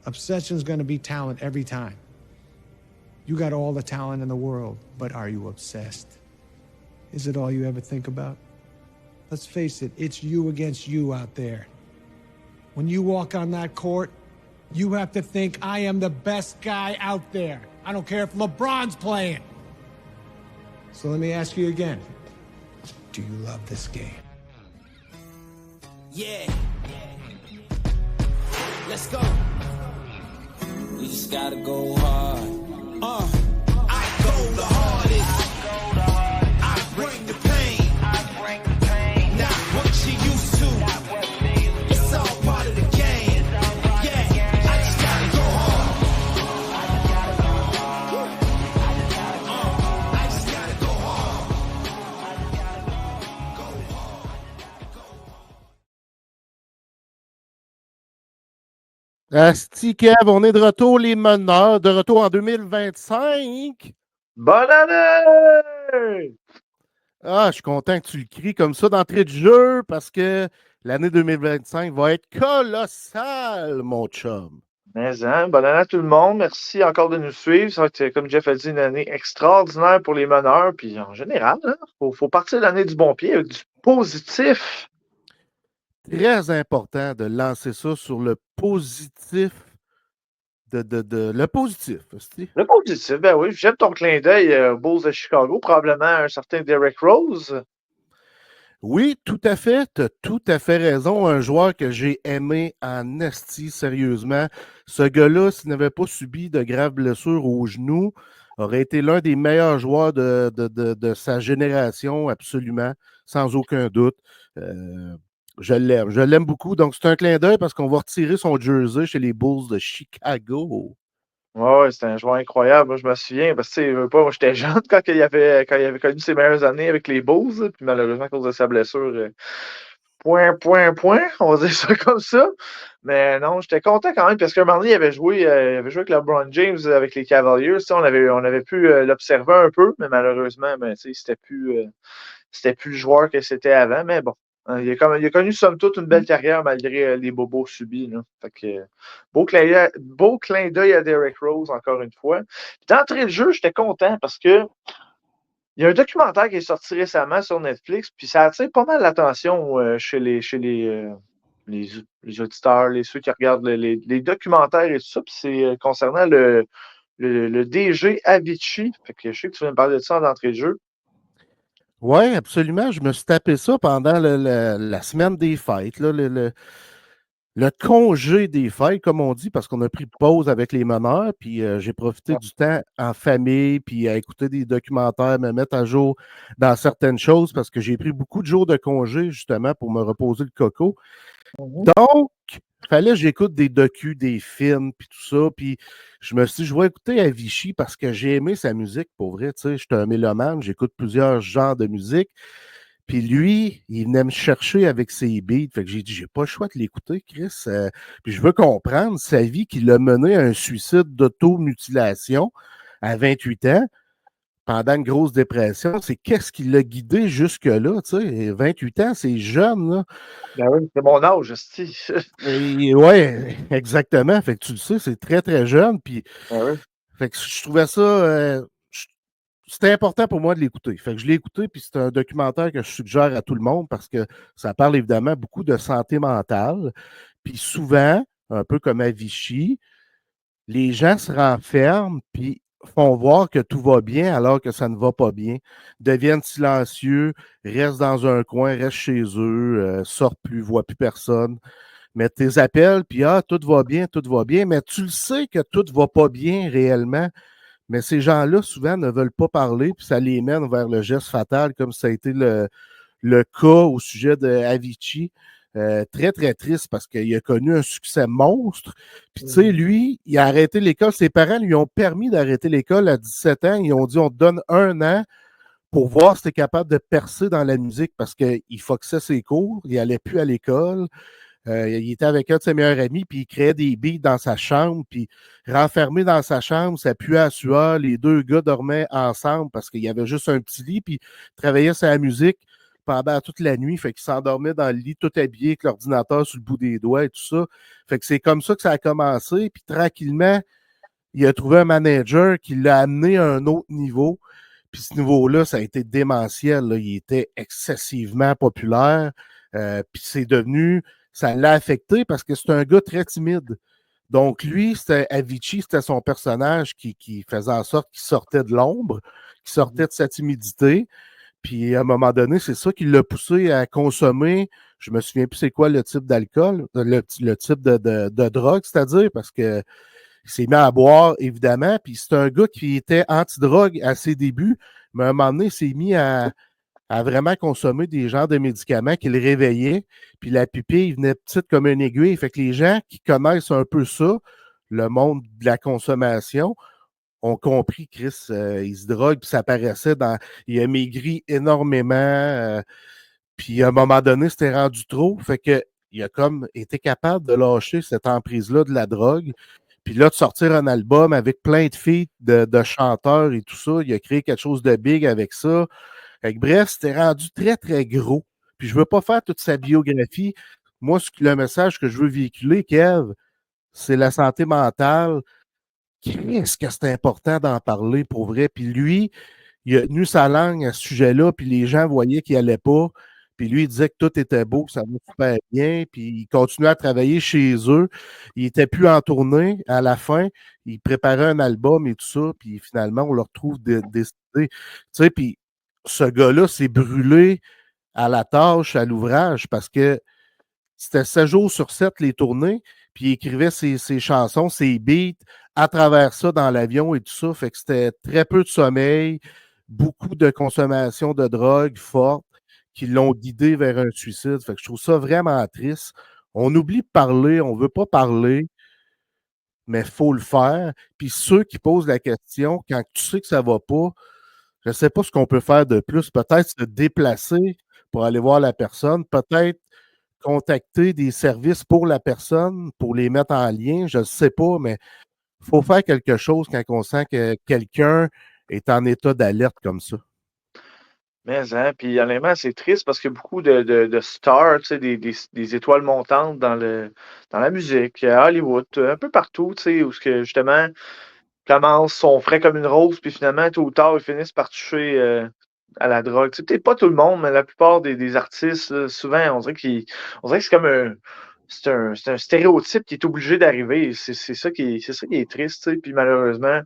Obsession's going to be talent every time. You got all the talent in the world, but are you obsessed? Is it all you ever think about? Let's face it, it's you against you out there. When you walk on that court, you have to think, I am the best guy out there. I don't care if LeBron's playing. So let me ask you again. Do you love this game? Yeah. Let's go. We just gotta go hard. I go the hardest. I bring the pain. Not what you used to. It's all part of the game. Yeah, I just gotta go hard. I just gotta go hard. Asti Kev, on est de retour, les meneurs, de retour en 2025. Bonne année! Ah, je suis content que tu le cries comme ça d'entrée de jeu parce que l'année 2025 va être colossale, mon chum. Mais bonne année à tout le monde. Merci encore de nous suivre. Ça va être, comme Jeff a dit, une année extraordinaire pour les meneurs. Puis en général, faut partir l'année du bon pied avec du positif. Très important de lancer ça sur le positif. Le positif, asti. Le positif, ben oui. J'aime ton clin d'œil aux Bulls de Chicago. Probablement un certain Derrick Rose. Oui, tout à fait. Tu as tout à fait raison. Un joueur que j'ai aimé en esti, sérieusement. Ce gars-là, s'il n'avait pas subi de graves blessures au genou, aurait été l'un des meilleurs joueurs de sa génération, absolument, sans aucun doute. Je l'aime beaucoup. Donc, c'est un clin d'œil parce qu'on va retirer son jersey chez les Bulls de Chicago. Ouais, c'était un joueur incroyable. Moi, je me souviens, parce que moi, j'étais jeune quand il avait connu ses meilleures années avec les Bulls. Puis malheureusement, à cause de sa blessure, point, on va dire ça comme ça. Mais non, j'étais content quand même, parce qu'à un moment donné, il avait joué avec LeBron James, avec les Cavaliers. On avait pu l'observer un peu, mais malheureusement, c'était plus le joueur que c'était avant. Mais bon, il a connu somme toute une belle carrière malgré les bobos subis. Là. Fait que, beau clin d'œil à Derrick Rose, encore une fois. Puis d'entrée de jeu, j'étais content parce que il y a un documentaire qui est sorti récemment sur Netflix, puis ça attire pas mal l'attention chez les auditeurs, ceux qui regardent les documentaires et tout ça. Puis c'est concernant le DG Avicii. Fait que je sais que tu viens me parler de ça en entrée de jeu. Oui, absolument. Je me suis tapé ça pendant la semaine des fêtes, là, le congé des fêtes, comme on dit, parce qu'on a pris pause avec les meneurs, puis j'ai profité du temps en famille, puis à écouter des documentaires, me mettre à jour dans certaines choses, parce que j'ai pris beaucoup de jours de congé, justement, pour me reposer le coco. Donc, il fallait que j'écoute des docus, des films, puis tout ça, puis je me suis dit, je vais écouter Avicii parce que j'ai aimé sa musique, pour vrai, tu sais, je suis un mélomane, j'écoute plusieurs genres de musique, puis lui, il venait me chercher avec ses beats. Fait que j'ai dit, j'ai pas le choix de l'écouter, Chris. Puis je veux comprendre sa vie qui l'a mené à un suicide d'automutilation à 28 ans, pendant une grosse dépression. C'est qu'est-ce qui l'a guidé jusque-là, tu sais. 28 ans, c'est jeune, là. Ben oui, c'est mon âge, aussi. Oui, exactement. Fait que tu le sais, c'est très, très jeune. Puis, Ben oui. fait que je trouvais ça... c'était important pour moi de l'écouter. Fait que je l'ai écouté, puis c'est un documentaire que je suggère à tout le monde parce que ça parle évidemment beaucoup de santé mentale. Puis souvent, un peu comme à Vichy, les gens se renferment puis font voir que tout va bien alors que ça ne va pas bien. Deviennent silencieux, restent dans un coin, restent chez eux, sortent plus, voient plus personne. Mais tes appels, puis tout va bien, mais tu le sais que tout va pas bien réellement. Mais ces gens-là, souvent, ne veulent pas parler, puis ça les mène vers le geste fatal, comme ça a été le cas au sujet de Avicii. Très, très triste parce qu'il a connu un succès monstre. Puis, tu sais, lui, il a arrêté l'école. Ses parents lui ont permis d'arrêter l'école à 17 ans. Ils ont dit, on te donne 1 an pour voir si tu es capable de percer dans la musique parce qu'il foxait ses cours. Il n'allait plus à l'école. Il était avec un de ses meilleurs amis, puis il créait des beats dans sa chambre, puis renfermé dans sa chambre, ça puait à sueur. Les deux gars dormaient ensemble parce qu'il y avait juste un petit lit, puis travaillaient sur la musique pendant toute la nuit. Fait qu'il s'endormait dans le lit, tout habillé, avec l'ordinateur sur le bout des doigts et tout ça. Fait que c'est comme ça que ça a commencé. Puis tranquillement, il a trouvé un manager qui l'a amené à un autre niveau. Puis ce niveau-là, ça a été démentiel. Là. Il était excessivement populaire. Puis c'est devenu... Ça l'a affecté parce que c'est un gars très timide. Donc lui, c'était Avicii, c'était son personnage qui faisait en sorte qu'il sortait de l'ombre, qui sortait de sa timidité. Puis à un moment donné, c'est ça qui l'a poussé à consommer, je me souviens plus c'est quoi le type d'alcool, le type de drogue, c'est-à-dire, parce que il s'est mis à boire, évidemment, puis c'est un gars qui était anti-drogue à ses débuts, mais à un moment donné, il s'est mis à vraiment consommer des genres de médicaments qui le réveillaient, puis la pupille venait petite comme une aiguille. Fait que les gens qui connaissent un peu ça, le monde de la consommation, ont compris, Chris, il se drogue, puis ça paraissait il a maigri énormément, puis à un moment donné, c'était rendu trop, fait que il a comme été capable de lâcher cette emprise-là de la drogue, puis là, de sortir un album avec plein de feats de chanteurs et tout ça, il a créé quelque chose de big avec ça. Fait que, bref, c'était rendu très, très gros. Puis je veux pas faire toute sa biographie. Moi, le message que je veux véhiculer, Kev, c'est la santé mentale. Qu'est-ce que c'est important d'en parler pour vrai? Puis lui, il a tenu sa langue à ce sujet-là, puis les gens voyaient qu'il allait pas. Puis lui, il disait que tout était beau, que ça allait super bien, puis il continuait à travailler chez eux. Il était plus en tournée à la fin. Il préparait un album et tout ça, puis finalement, on le retrouve décédé. Tu sais, puis ce gars-là s'est brûlé à la tâche, à l'ouvrage, parce que c'était 7 jours sur 7 les tournées, puis il écrivait ses chansons, ses beats, à travers ça dans l'avion et tout ça. Fait que c'était très peu de sommeil, beaucoup de consommation de drogue forte qui l'ont guidé vers un suicide. Fait que je trouve ça vraiment triste. On oublie de parler, on veut pas parler, mais il faut le faire. Puis ceux qui posent la question, quand tu sais que ça va pas, je ne sais pas ce qu'on peut faire de plus. Peut-être se déplacer pour aller voir la personne, peut-être contacter des services pour la personne, pour les mettre en lien, je ne sais pas, mais il faut faire quelque chose quand on sent que quelqu'un est en état d'alerte comme ça. Mais, hein, puis honnêtement, c'est triste parce que beaucoup de stars, tu sais, des étoiles montantes dans la musique, à Hollywood, un peu partout, tu sais, où ce que justement commencent, sont frais comme une rose, puis finalement, tôt ou tard, ils finissent par toucher à la drogue. Tu sais, peut-être pas tout le monde, mais la plupart des artistes, là, souvent, on dirait que c'est comme c'est un stéréotype qui est obligé d'arriver. C'est ça qui est triste, tu sais. Puis malheureusement,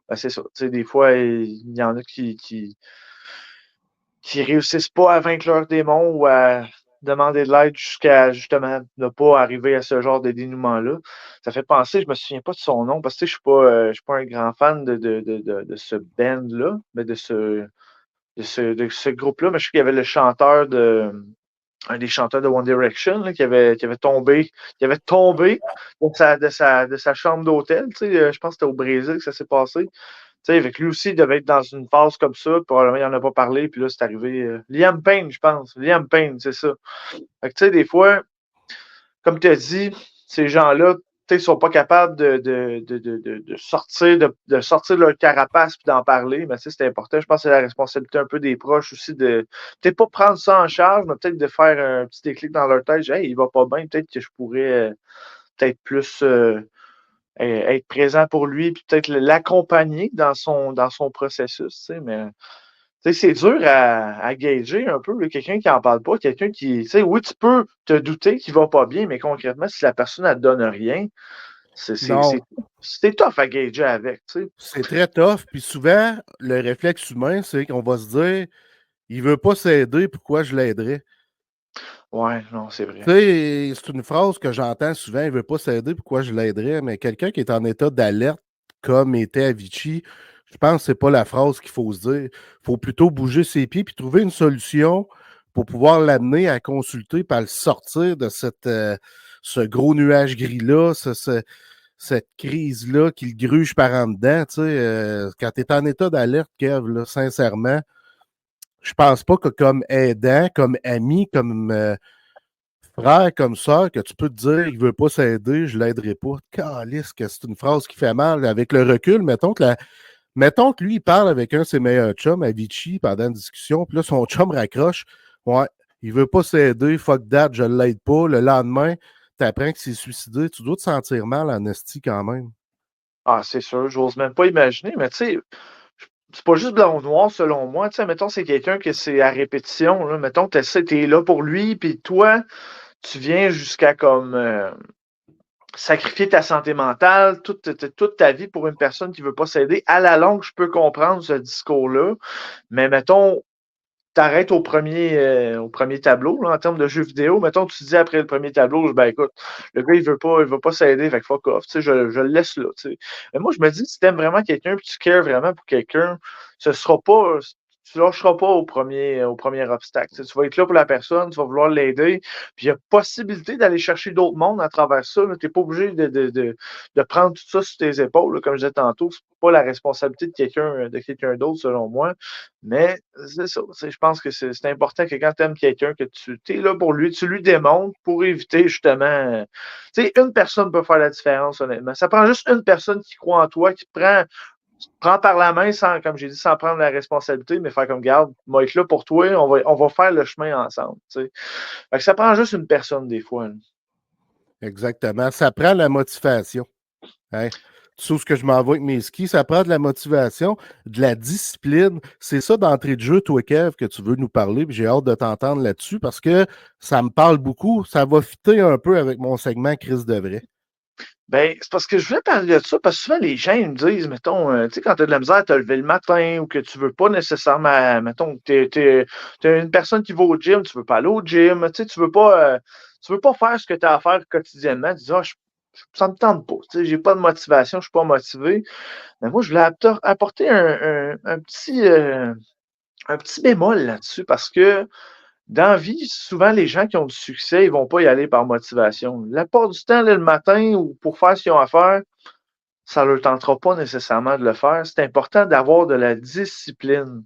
ben, c'est ça. Tu sais, des fois, il y en a qui réussissent pas à vaincre leurs démons ou à demander de l'aide jusqu'à justement ne pas arriver à ce genre de dénouement-là. Ça fait penser, je me souviens pas de son nom, parce que tu sais, je suis pas un grand fan de ce band-là, mais de ce groupe-là, mais je sais qu'il y avait le chanteur un des chanteurs de One Direction là, qui avait tombé de sa chambre d'hôtel. Tu sais, je pense que c'était au Brésil que ça s'est passé. Tu sais, avec lui aussi, il devait être dans une phase comme ça. Probablement, il n'en a pas parlé. Puis là, c'est arrivé. Liam Payne, je pense. Liam Payne, c'est ça. Fait que, tu sais, des fois, comme tu as dit, ces gens-là, tu sais, ils sont pas capables de sortir de leur carapace puis d'en parler. Mais tu sais, c'est important. Je pense que c'est la responsabilité un peu des proches aussi de peut-être pas prendre ça en charge, mais peut-être de faire un petit déclic dans leur tête. Hey, il va pas bien. Peut-être que je pourrais peut-être plus. Être présent pour lui, puis peut-être l'accompagner dans son processus, tu sais, mais tu sais, c'est dur à gager un peu, là, quelqu'un qui en parle pas, quelqu'un qui, tu sais, oui, tu peux te douter qu'il va pas bien, mais concrètement, si la personne ne te donne rien, Non, c'est tough à gager avec, tu sais. c'est très tough. Puis souvent, le réflexe humain, c'est qu'on va se dire, il veut pas s'aider, pourquoi je l'aiderais? Ouais, non, c'est Tu vrai. sais, c'est une phrase que j'entends souvent, il veut pas s'aider, pourquoi je l'aiderais? Mais quelqu'un qui est en état d'alerte, comme était Avicii, je pense que c'est pas la phrase qu'il faut se dire. Il faut plutôt bouger ses pieds puis trouver une solution pour pouvoir l'amener à consulter puis à le sortir de ce gros nuage gris-là, cette crise-là qui le gruge par en dedans. Tu sais, quand tu es en état d'alerte, Kev, là, sincèrement, je pense pas que comme aidant, comme ami, comme frère, comme sœur, que tu peux te dire il veut pas s'aider, je l'aiderai pas. Calisse que c'est une phrase qui fait mal. Avec le recul, mettons que lui, il parle avec un de ses meilleurs chums, Avicii, pendant une discussion, puis là, son chum raccroche. Ouais. Il veut pas s'aider, fuck that, je l'aide pas. Le lendemain, tu apprends qu'il s'est suicidé. Tu dois te sentir mal en esti quand même. Ah, c'est sûr, j'ose même pas imaginer, mais tu sais, c'est pas juste blanc ou noir selon moi. Tu sais, mettons, c'est quelqu'un que c'est à répétition. Là. Mettons, t'es là pour lui, puis toi, tu viens jusqu'à comme sacrifier ta santé mentale, toute ta vie pour une personne qui veut pas s'aider. À la longue, je peux comprendre ce discours-là, mais mettons, t'arrêtes au premier tableau, là, en termes de jeux vidéo. Mettons, tu dis après le premier tableau, ben écoute, le gars, il veut pas s'aider, fait que fuck off, tu sais, je le laisse là, tu sais. Mais moi, je me dis, si t'aimes vraiment quelqu'un, puis tu cares vraiment pour quelqu'un, ce sera pas, tu lâcheras pas au premier obstacle. Tu sais, tu vas être là pour la personne, tu vas vouloir l'aider, puis il y a possibilité d'aller chercher d'autres mondes à travers ça. Tu n'es pas obligé de prendre tout ça sur tes épaules, là, comme je disais tantôt. C'est pas la responsabilité de quelqu'un d'autre, selon moi. Mais c'est ça. Je pense que c'est important que quand tu aimes quelqu'un, que tu es là pour lui, tu lui démontres pour éviter justement. Tu sais, une personne peut faire la différence, honnêtement. Ça prend juste une personne qui croit en toi, qui prend par la main sans, comme j'ai dit, sans prendre la responsabilité, mais faire comme garde, moi être là pour toi, on va faire le chemin ensemble. Tu sais. Fait que ça prend juste une personne des fois. Là. Exactement. Ça prend la motivation. Hein? Tu sais où ce que je m'en vais avec mes skis, ça prend de la motivation, de la discipline. C'est ça d'entrée de jeu, toi, Kev, que tu veux nous parler. J'ai hâte de t'entendre là-dessus parce que ça me parle beaucoup. Ça va fitter un peu avec mon segment Chris de vrai. Ben, c'est parce que je voulais parler de ça, parce que souvent les gens ils me disent, mettons, tu sais, quand tu as de la misère à te lever le matin ou que tu veux pas nécessairement, mettons, t'es une personne qui va au gym, tu veux pas aller au gym, tu sais, tu veux pas faire ce que tu as à faire quotidiennement, tu dis, ah, ça me tente pas, tu sais, j'ai pas de motivation, je suis pas motivé. Mais moi, je voulais apporter un petit bémol là-dessus parce que dans la vie, souvent, les gens qui ont du succès, ils vont pas y aller par motivation. La part du temps, là, le matin, ou pour faire ce qu'ils ont à faire, ça ne leur tentera pas nécessairement de le faire. C'est important d'avoir de la discipline.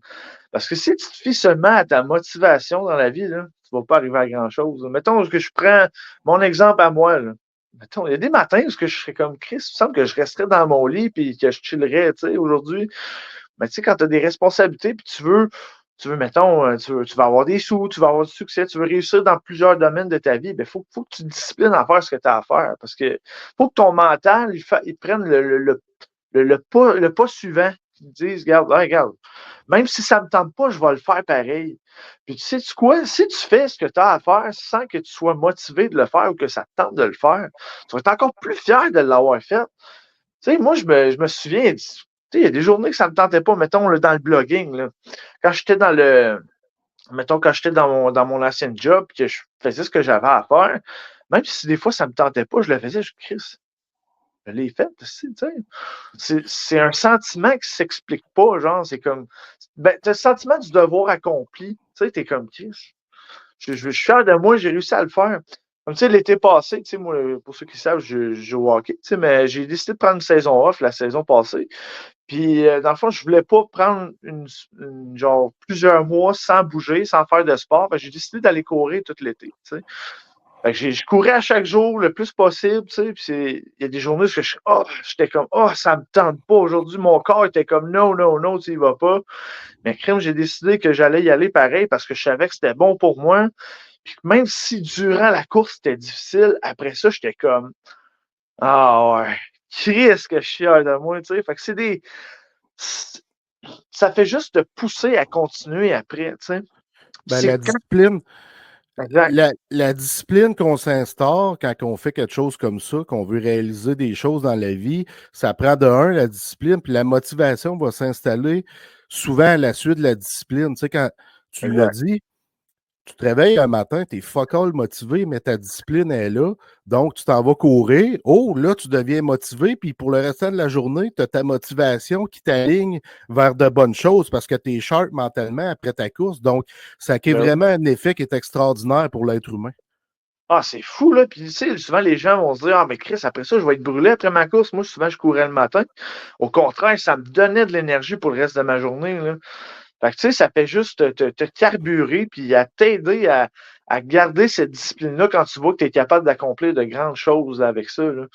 Parce que si tu te fies seulement à ta motivation dans la vie, là, tu ne vas pas arriver à grand-chose. Mettons que je prends mon exemple à moi. Là. Mettons, il y a des matins où je serais comme Chris, il me semble que je resterais dans mon lit et que je chillerais aujourd'hui. Mais tu sais, quand tu as des responsabilités puis mettons, tu vas avoir des sous, tu vas avoir du succès, tu veux réussir dans plusieurs domaines de ta vie, il faut que tu te disciplines à faire ce que tu as à faire. Parce que faut que ton mental, il prenne le pas suivant. Ils te disent, regarde, même si ça ne me tente pas, je vais le faire pareil. Puis tu sais quoi? Si tu fais ce que tu as à faire sans que tu sois motivé de le faire ou que ça te tente de le faire, tu vas être encore plus fier de l'avoir fait. Tu sais, moi, je me souviens, tu sais, il y a des journées que ça ne me tentait pas, mettons, là, dans le blogging, là. Quand j'étais mettons, quand j'étais dans mon ancien job, que je faisais ce que j'avais à faire, même si des fois ça ne me tentait pas, je le faisais, Chris, je l'ai fait aussi, tu sais. C'est un sentiment qui ne s'explique pas, genre, c'est comme, ben, t'as le sentiment du devoir accompli, tu sais, t'es comme, Chris, je suis fier de moi, j'ai réussi à le faire. Comme tu sais, l'été passé, tu sais, moi, pour ceux qui savent, je joue au hockey, tu sais, mais j'ai décidé de prendre une saison off la saison passée. Puis, dans le fond, je voulais pas prendre genre plusieurs mois sans bouger, sans faire de sport. J'ai décidé d'aller courir tout l'été, tu sais. Fait que je courais à chaque jour le plus possible, tu sais. Puis il y a des journées où j'étais comme, oh, ça me tente pas. Aujourd'hui, mon corps était comme, non, non, non, tu y vas pas. Mais crime, j'ai décidé que j'allais y aller pareil parce que je savais que c'était bon pour moi. Puis même si durant la course, c'était difficile, après ça, j'étais comme, ah ouais, Christ que je suis fier de moi, tu sais. Fait que ça fait juste te pousser à continuer après, tu sais. Ben, C'est la quand... discipline, Exact. la discipline qu'on s'instaure quand on fait quelque chose comme ça, qu'on veut réaliser des choses dans la vie, ça prend de un, la discipline, puis la motivation va s'installer souvent à la suite de la discipline. Tu sais, quand tu l'as Exact. dit, tu te réveilles un matin, tu es fuck all motivé, mais ta discipline est là. Donc, tu t'en vas courir. Oh, là, tu deviens motivé. Puis pour le restant de la journée, tu as ta motivation qui t'aligne vers de bonnes choses parce que tu es sharp mentalement après ta course. Donc, ça crée Ben oui. vraiment un effet qui est extraordinaire pour l'être humain. Ah, c'est fou, là. Puis, tu sais, souvent, les gens vont se dire, ah, mais Chris, après ça, je vais être brûlé après ma course. Moi, souvent, je courais le matin. Au contraire, ça me donnait de l'énergie pour le reste de ma journée, là. Fait que, tu sais, ça fait juste te carburer puis à t'aider à garder cette discipline-là quand tu vois que tu es capable d'accomplir de grandes choses avec ça, là.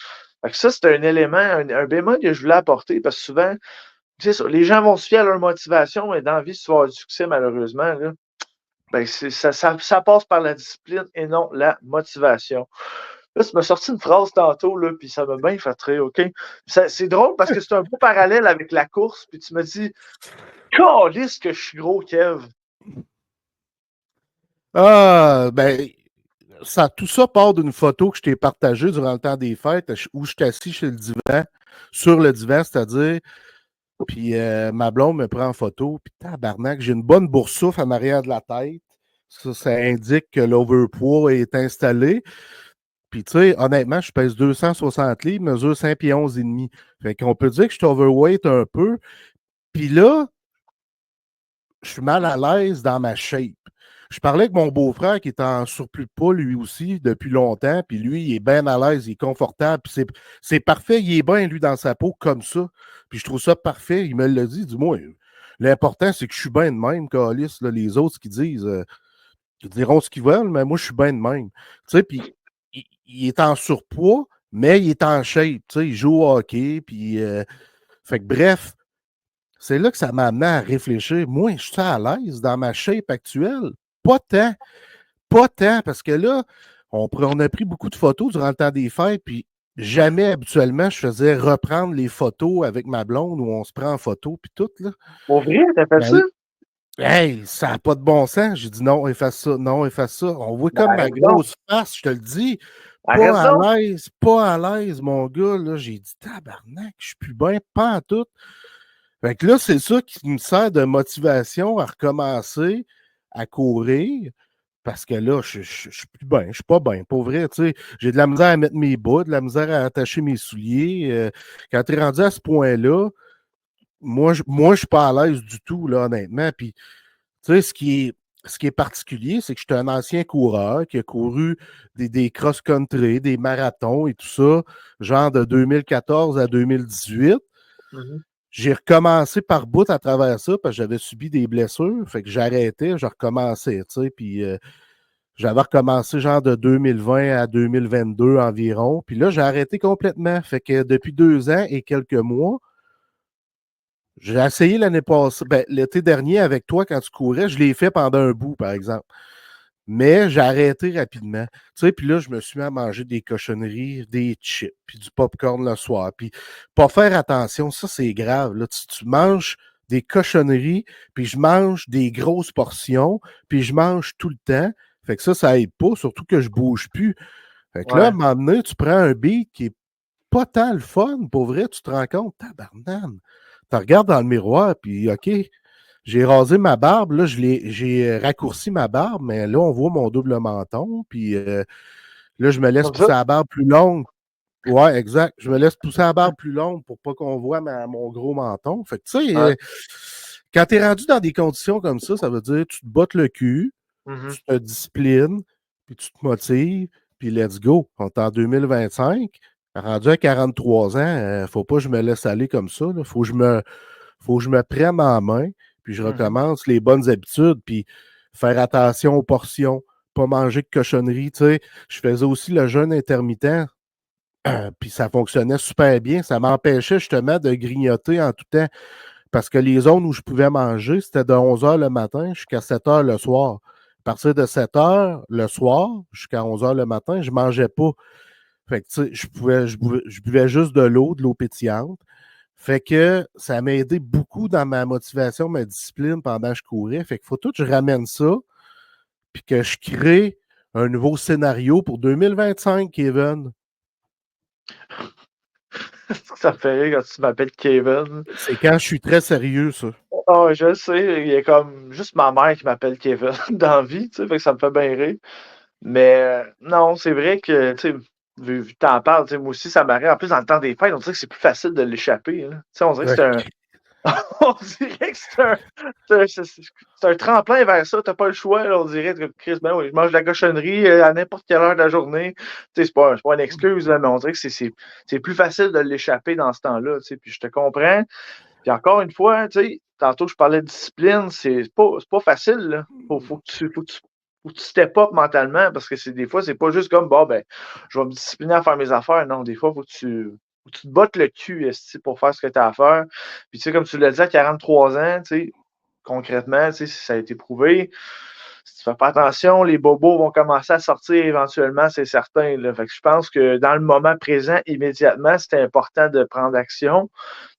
Fait que ça, c'est un élément, un bémol que je voulais apporter parce que souvent, tu sais, les gens vont se fier à leur motivation, mais dans la vie, si tu vas avoir du succès, malheureusement, là, Ben, ça passe par la discipline et non la motivation. Là, tu m'as sorti une phrase tantôt, là, puis ça m'a bien fait rire, OK? C'est drôle parce que c'est un beau parallèle avec la course, puis tu me dis, calisse que je suis gros, Kev. Ah, ben, tout ça part d'une photo que je t'ai partagée durant le temps des fêtes où je suis assis sur le divan, c'est-à-dire, puis ma blonde me prend en photo, puis tabarnak, j'ai une bonne boursoufle en arrière de la tête. Ça indique que l'overpoids est installé. Puis, tu sais, honnêtement, je pèse 260 livres, mesure 5 pieds 11 et demi. Fait qu'on peut dire que je suis overweight un peu. Puis là, je suis mal à l'aise dans ma shape. Je parlais avec mon beau-frère qui est en surplus de poids, lui aussi, depuis longtemps. Puis lui, il est bien à l'aise, il est confortable. Puis c'est parfait, il est bien, lui, dans sa peau, comme ça. Puis je trouve ça parfait. Il me l'a dit, dis-moi, l'important, c'est que je suis bien de même, Calis. Les autres, ce qu'ils disent, ils diront ce qu'ils veulent, mais moi, je suis bien de même. Tu sais, puis il est en surpoids, mais il est en shape. Tu sais, il joue au hockey. Puis, fait que bref, c'est là que ça m'a amené à réfléchir. Moi, je suis à l'aise dans ma shape actuelle. Pas tant. Pas tant, parce que là, on a pris beaucoup de photos durant le temps des fêtes, puis jamais habituellement je faisais reprendre les photos avec ma blonde où on se prend en photo, puis tout. Là. Pour vrai, t'as fait Mais ça? hey, ça n'a pas de bon sens. J'ai dit non, efface ça, non, efface ça. On voit Ben, comme ma arrête donc. grosse face, je te le dis. Arrête donc. Pas à l'aise, mon gars. Là, j'ai dit tabarnak, je suis plus bien, pas en tout. Fait que là, c'est ça qui me sert de motivation à recommencer à courir. Parce que là, je suis plus bien, je suis pas bien. Pour vrai, tu sais, j'ai de la misère à mettre mes bas, de la misère à attacher mes souliers. Quand tu es rendu à ce point-là, moi, je suis pas à l'aise du tout, là, honnêtement. Puis, tu sais, ce qui est particulier, c'est que je suis un ancien coureur qui a couru des cross-country, des marathons et tout ça, genre de 2014 à 2018. Mhm. J'ai recommencé par bout à travers ça parce que j'avais subi des blessures. Fait que j'arrêtais, je recommençais, tu sais. Puis j'avais recommencé genre de 2020 à 2022 environ. Puis là, j'ai arrêté complètement. Fait que depuis 2 ans et quelques mois, j'ai essayé l'année passée, ben, l'été dernier avec toi quand tu courais, je l'ai fait pendant un bout, par exemple. Mais j'ai arrêté rapidement. Tu sais, puis là, je me suis mis à manger des cochonneries, des chips, puis du popcorn le soir. Puis pas faire attention, ça, c'est grave. Là. Tu manges des cochonneries, puis je mange des grosses portions, puis je mange tout le temps. Fait que ça aide pas, surtout que je bouge plus. Fait que là, à un Ouais. moment donné, tu prends un beat qui est pas tant le fun, pour vrai, tu te rends compte, tabarnane. Tu regardes dans le miroir, puis OK, j'ai rasé ma barbe, là, j'ai raccourci ma barbe, mais là, on voit mon double menton, puis là, je me laisse Comme ça? pousser la barbe plus longue. Ouais, exact. Je me laisse pousser la barbe plus longue pour pas qu'on voit mon gros menton. Fait que, tu sais, Ouais. quand tu es rendu dans des conditions comme ça veut dire que tu te bottes le cul, Mhm. tu te disciplines, puis tu te motives, puis let's go. On est en 2025. Rendu à 43 ans, faut pas que je me laisse aller comme ça. Là. Faut que je me prenne en main, puis je Mhm. recommence les bonnes habitudes, puis faire attention aux portions, pas manger de cochonneries. Tu sais. Je faisais aussi le jeûne intermittent, puis ça fonctionnait super bien. Ça m'empêchait justement de grignoter en tout temps, parce que les zones où je pouvais manger, c'était de 11 h le matin jusqu'à 7 h le soir. À partir de 7 h le soir jusqu'à 11 h le matin, je ne mangeais pas. Fait que, tu sais, je buvais juste de l'eau pétillante. Fait que ça m'a aidé beaucoup dans ma motivation, ma discipline pendant que je courais. Fait qu'il faut tout que je ramène ça, puis que je crée un nouveau scénario pour 2025, Kevin. Ça me fait rire quand tu m'appelles Kevin. C'est quand je suis très sérieux, ça. Ah, je le sais, il y a comme juste ma mère qui m'appelle Kevin dans la vie, tu sais, fait que ça me fait bien rire. Mais non, c'est vrai que, tu sais, vu que t'en parles, tu sais, moi aussi, ça m'arrive. En plus, dans le temps des fêtes, on dirait que c'est plus facile de l'échapper, là. Tu sais, on dirait que Ouais. c'est un. On dirait que c'est un tremplin vers ça, t'as pas le choix, là, on dirait que Chris, ben oui, je mange de la cochonnerie à n'importe quelle heure de la journée. Tu sais, c'est pas une excuse, là, mais on dirait que c'est plus facile de l'échapper dans ce temps-là, tu sais, puis je te comprends. Puis encore une fois, tu sais, tantôt je parlais de discipline, c'est pas facile, là. Faut que tu step up mentalement parce que des fois, c'est pas juste comme bon ben, je vais me discipliner à faire mes affaires. Non, des fois, faut que tu te bottes le cul esti, pour faire ce que tu as à faire. Puis tu sais, comme tu l'as dit à 43 ans, tu sais, concrètement, tu sais, ça a été prouvé. si tu fais pas attention, les bobos vont commencer à sortir éventuellement, c'est certain. Là. Fait que je pense que dans le moment présent, immédiatement, c'est important de prendre action.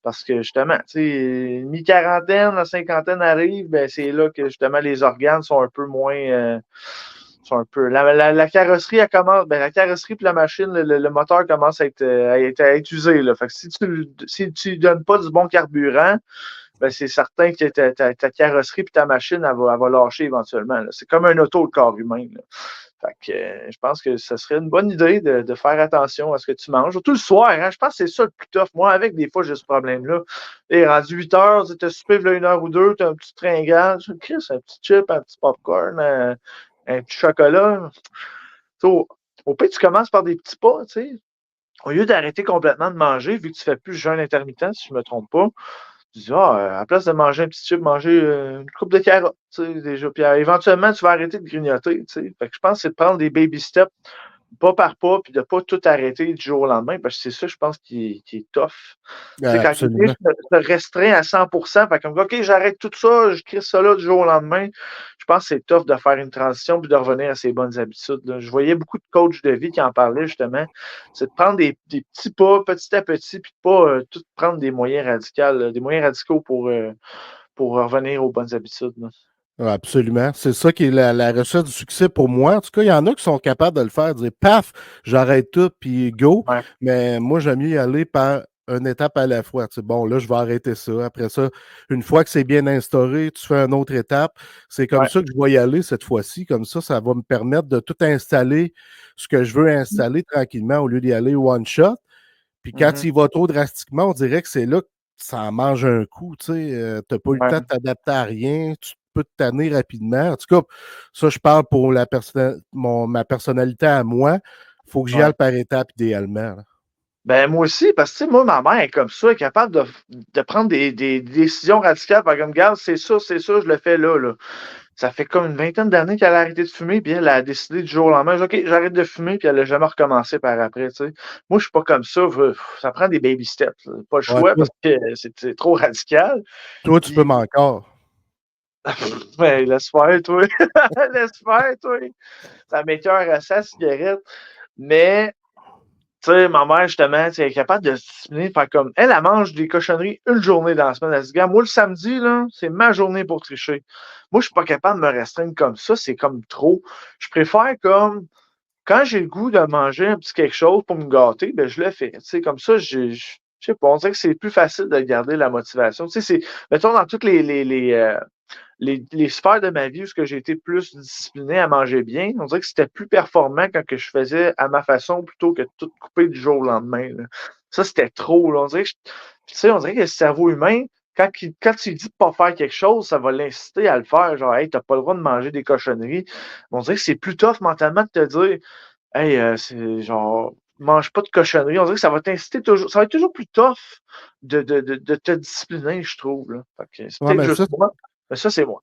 Parce que justement, tu sais, mi-quarantaine, la cinquantaine arrive, ben c'est là que justement les organes sont un peu moins. Sont un peu. La carrosserie, elle commence. Ben, la carrosserie puis la machine, le moteur commence à être usé. Là. Fait que si tu donnes pas du bon carburant, ben c'est certain que ta carrosserie puis ta machine, elle va lâcher éventuellement. Là. C'est comme un auto, le corps humain. Là. Fait que je pense que ce serait une bonne idée de faire attention à ce que tu manges. Surtout le soir, hein, je pense que c'est ça le plus tough. Moi, avec des fois, j'ai ce problème-là. Et rendu 8 heures, tu as soupé là 1 heure ou deux, tu as un petit tringage, un petit chip, un petit popcorn, un petit chocolat. Au pire, tu commences par des petits pas, tu sais. Au lieu d'arrêter complètement de manger, vu que tu fais plus jeûne intermittent, si je ne me trompe pas, tu dis, à la place de manger un petit chip, manger une coupe de carottes, tu sais, déjà. Puis éventuellement, tu vas arrêter de grignoter, tu sais. Fait que je pense que c'est de prendre des baby steps, pas par pas, puis de ne pas tout arrêter du jour au lendemain, parce que c'est ça, je pense, qui est tough. Tu sais, quand quelqu'un Absolument. se restreint à 100%, fait comme, OK, j'arrête tout ça, je crée ça là du jour au lendemain, je pense que c'est tough de faire une transition puis de revenir à ses bonnes habitudes. Là. Je voyais beaucoup de coachs de vie qui en parlaient, justement. C'est de prendre des petits pas, petit à petit, puis de pas tout prendre des moyens radicaux, des moyens radicaux pour revenir aux bonnes habitudes. Là. Absolument. C'est ça qui est la recette du succès pour moi. En tout cas, il y en a qui sont capables de le faire, dire paf, j'arrête tout, puis go. Ouais. Mais moi, j'aime mieux y aller par une étape à la fois. Tu sais, bon, là, je vais arrêter ça. Après ça, une fois que c'est bien instauré, tu fais une autre étape. C'est comme Ouais. ça que je vais y aller cette fois-ci. Comme ça va me permettre de tout installer ce que je veux installer tranquillement au lieu d'y aller one shot. Puis quand Mm-hmm. il va trop drastiquement, on dirait que c'est là que ça en mange un coup. Tu n'as pas eu le Ouais. temps de t'adapter à rien. Tu peux te tanner rapidement. En tout cas, ça, je parle pour ma personnalité à moi. Il faut que j'y Ouais. aille par étapes, idéalement. Là. Ben, moi aussi, parce que, tu sais, moi, ma mère est comme ça, elle est capable de prendre des décisions radicales. Par comme, regarde, c'est ça, je le fais là, là. Ça fait comme une vingtaine d'années qu'elle a arrêté de fumer, puis elle a décidé du jour au lendemain, OK, j'arrête de fumer, puis elle n'a jamais recommencé par après, tu sais. Moi, je suis pas comme ça. Ça prend des baby steps. Là. Pas le Ouais, choix parce que c'est trop radical. toi, tu peux Puis, m'encore. ben, laisse faire, toi. Laisse faire, toi. Ça m'écoeure à ça, cigarette. Mais, tu sais, ma mère, justement, elle est capable de se discipliner, faire comme. Elle mange des cochonneries une journée dans la semaine. Elle se dit, gars, moi, le samedi, là, c'est ma journée pour tricher. Moi, je suis pas capable de me restreindre comme ça. C'est comme trop. Je préfère comme. Quand j'ai le goût de manger un petit quelque chose pour me gâter, ben, je le fais. Tu sais, comme ça, je sais pas, on dirait que c'est plus facile de garder la motivation. Tu sais, c'est, mettons, dans toutes les sphères de ma vie où j'ai été plus discipliné à manger bien, on dirait que c'était plus performant quand que je faisais à ma façon plutôt que de tout couper du jour au lendemain. Là. Ça, c'était trop. Là. Tu sais, on dirait que le cerveau humain, quand tu lui dis de pas faire quelque chose, ça va l'inciter à le faire. Genre, hey, t'as pas le droit de manger des cochonneries. On dirait que c'est plus tough mentalement de te dire, hey, c'est genre, mange pas de cochonneries. On dirait que ça va t'inciter toujours. Ça va être toujours plus tough de te discipliner, je trouve. Là. Fait que c'est Ouais, peut-être mais juste moi, mais ça, c'est moi.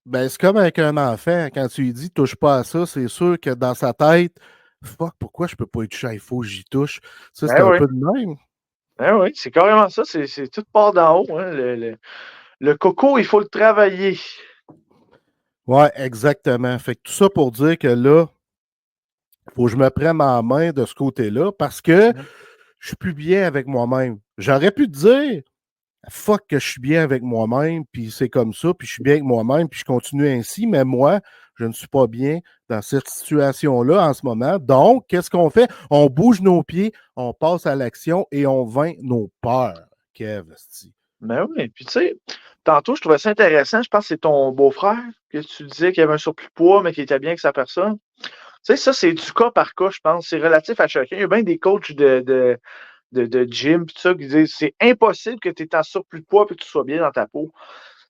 ben, c'est comme avec un enfant. Quand tu lui dis touche pas à ça, c'est sûr que dans sa tête, fuck, pourquoi je peux pas y toucher? Il faut que j'y touche. Ça, c'est Ben un oui. peu de même. Ben oui, c'est carrément ça. C'est tout part d'en haut. Hein. Le coco, il faut le travailler. Ouais, exactement. Fait que tout ça pour dire que là, il faut que je me prenne en main de ce côté-là parce que Mhm. je suis plus bien avec moi-même. J'aurais pu te dire, fuck que je suis bien avec moi-même, puis c'est comme ça, puis je suis bien avec moi-même, puis je continue ainsi, mais moi, je ne suis pas bien dans cette situation-là en ce moment. Donc, qu'est-ce qu'on fait? On bouge nos pieds, on passe à l'action et on vainc nos peurs. Kev, esti. Ben oui. Puis tu sais, tantôt, je trouvais ça intéressant. Je pense que c'est ton beau-frère que tu disais qu'il avait un surplus de poids, mais qu'il était bien avec sa personne. Tu sais, ça, c'est du cas par cas, je pense. C'est relatif à chacun. Il y a bien des coachs de gym, tout ça, qui disent c'est impossible que tu aies en surplus de poids et que tu sois bien dans ta peau.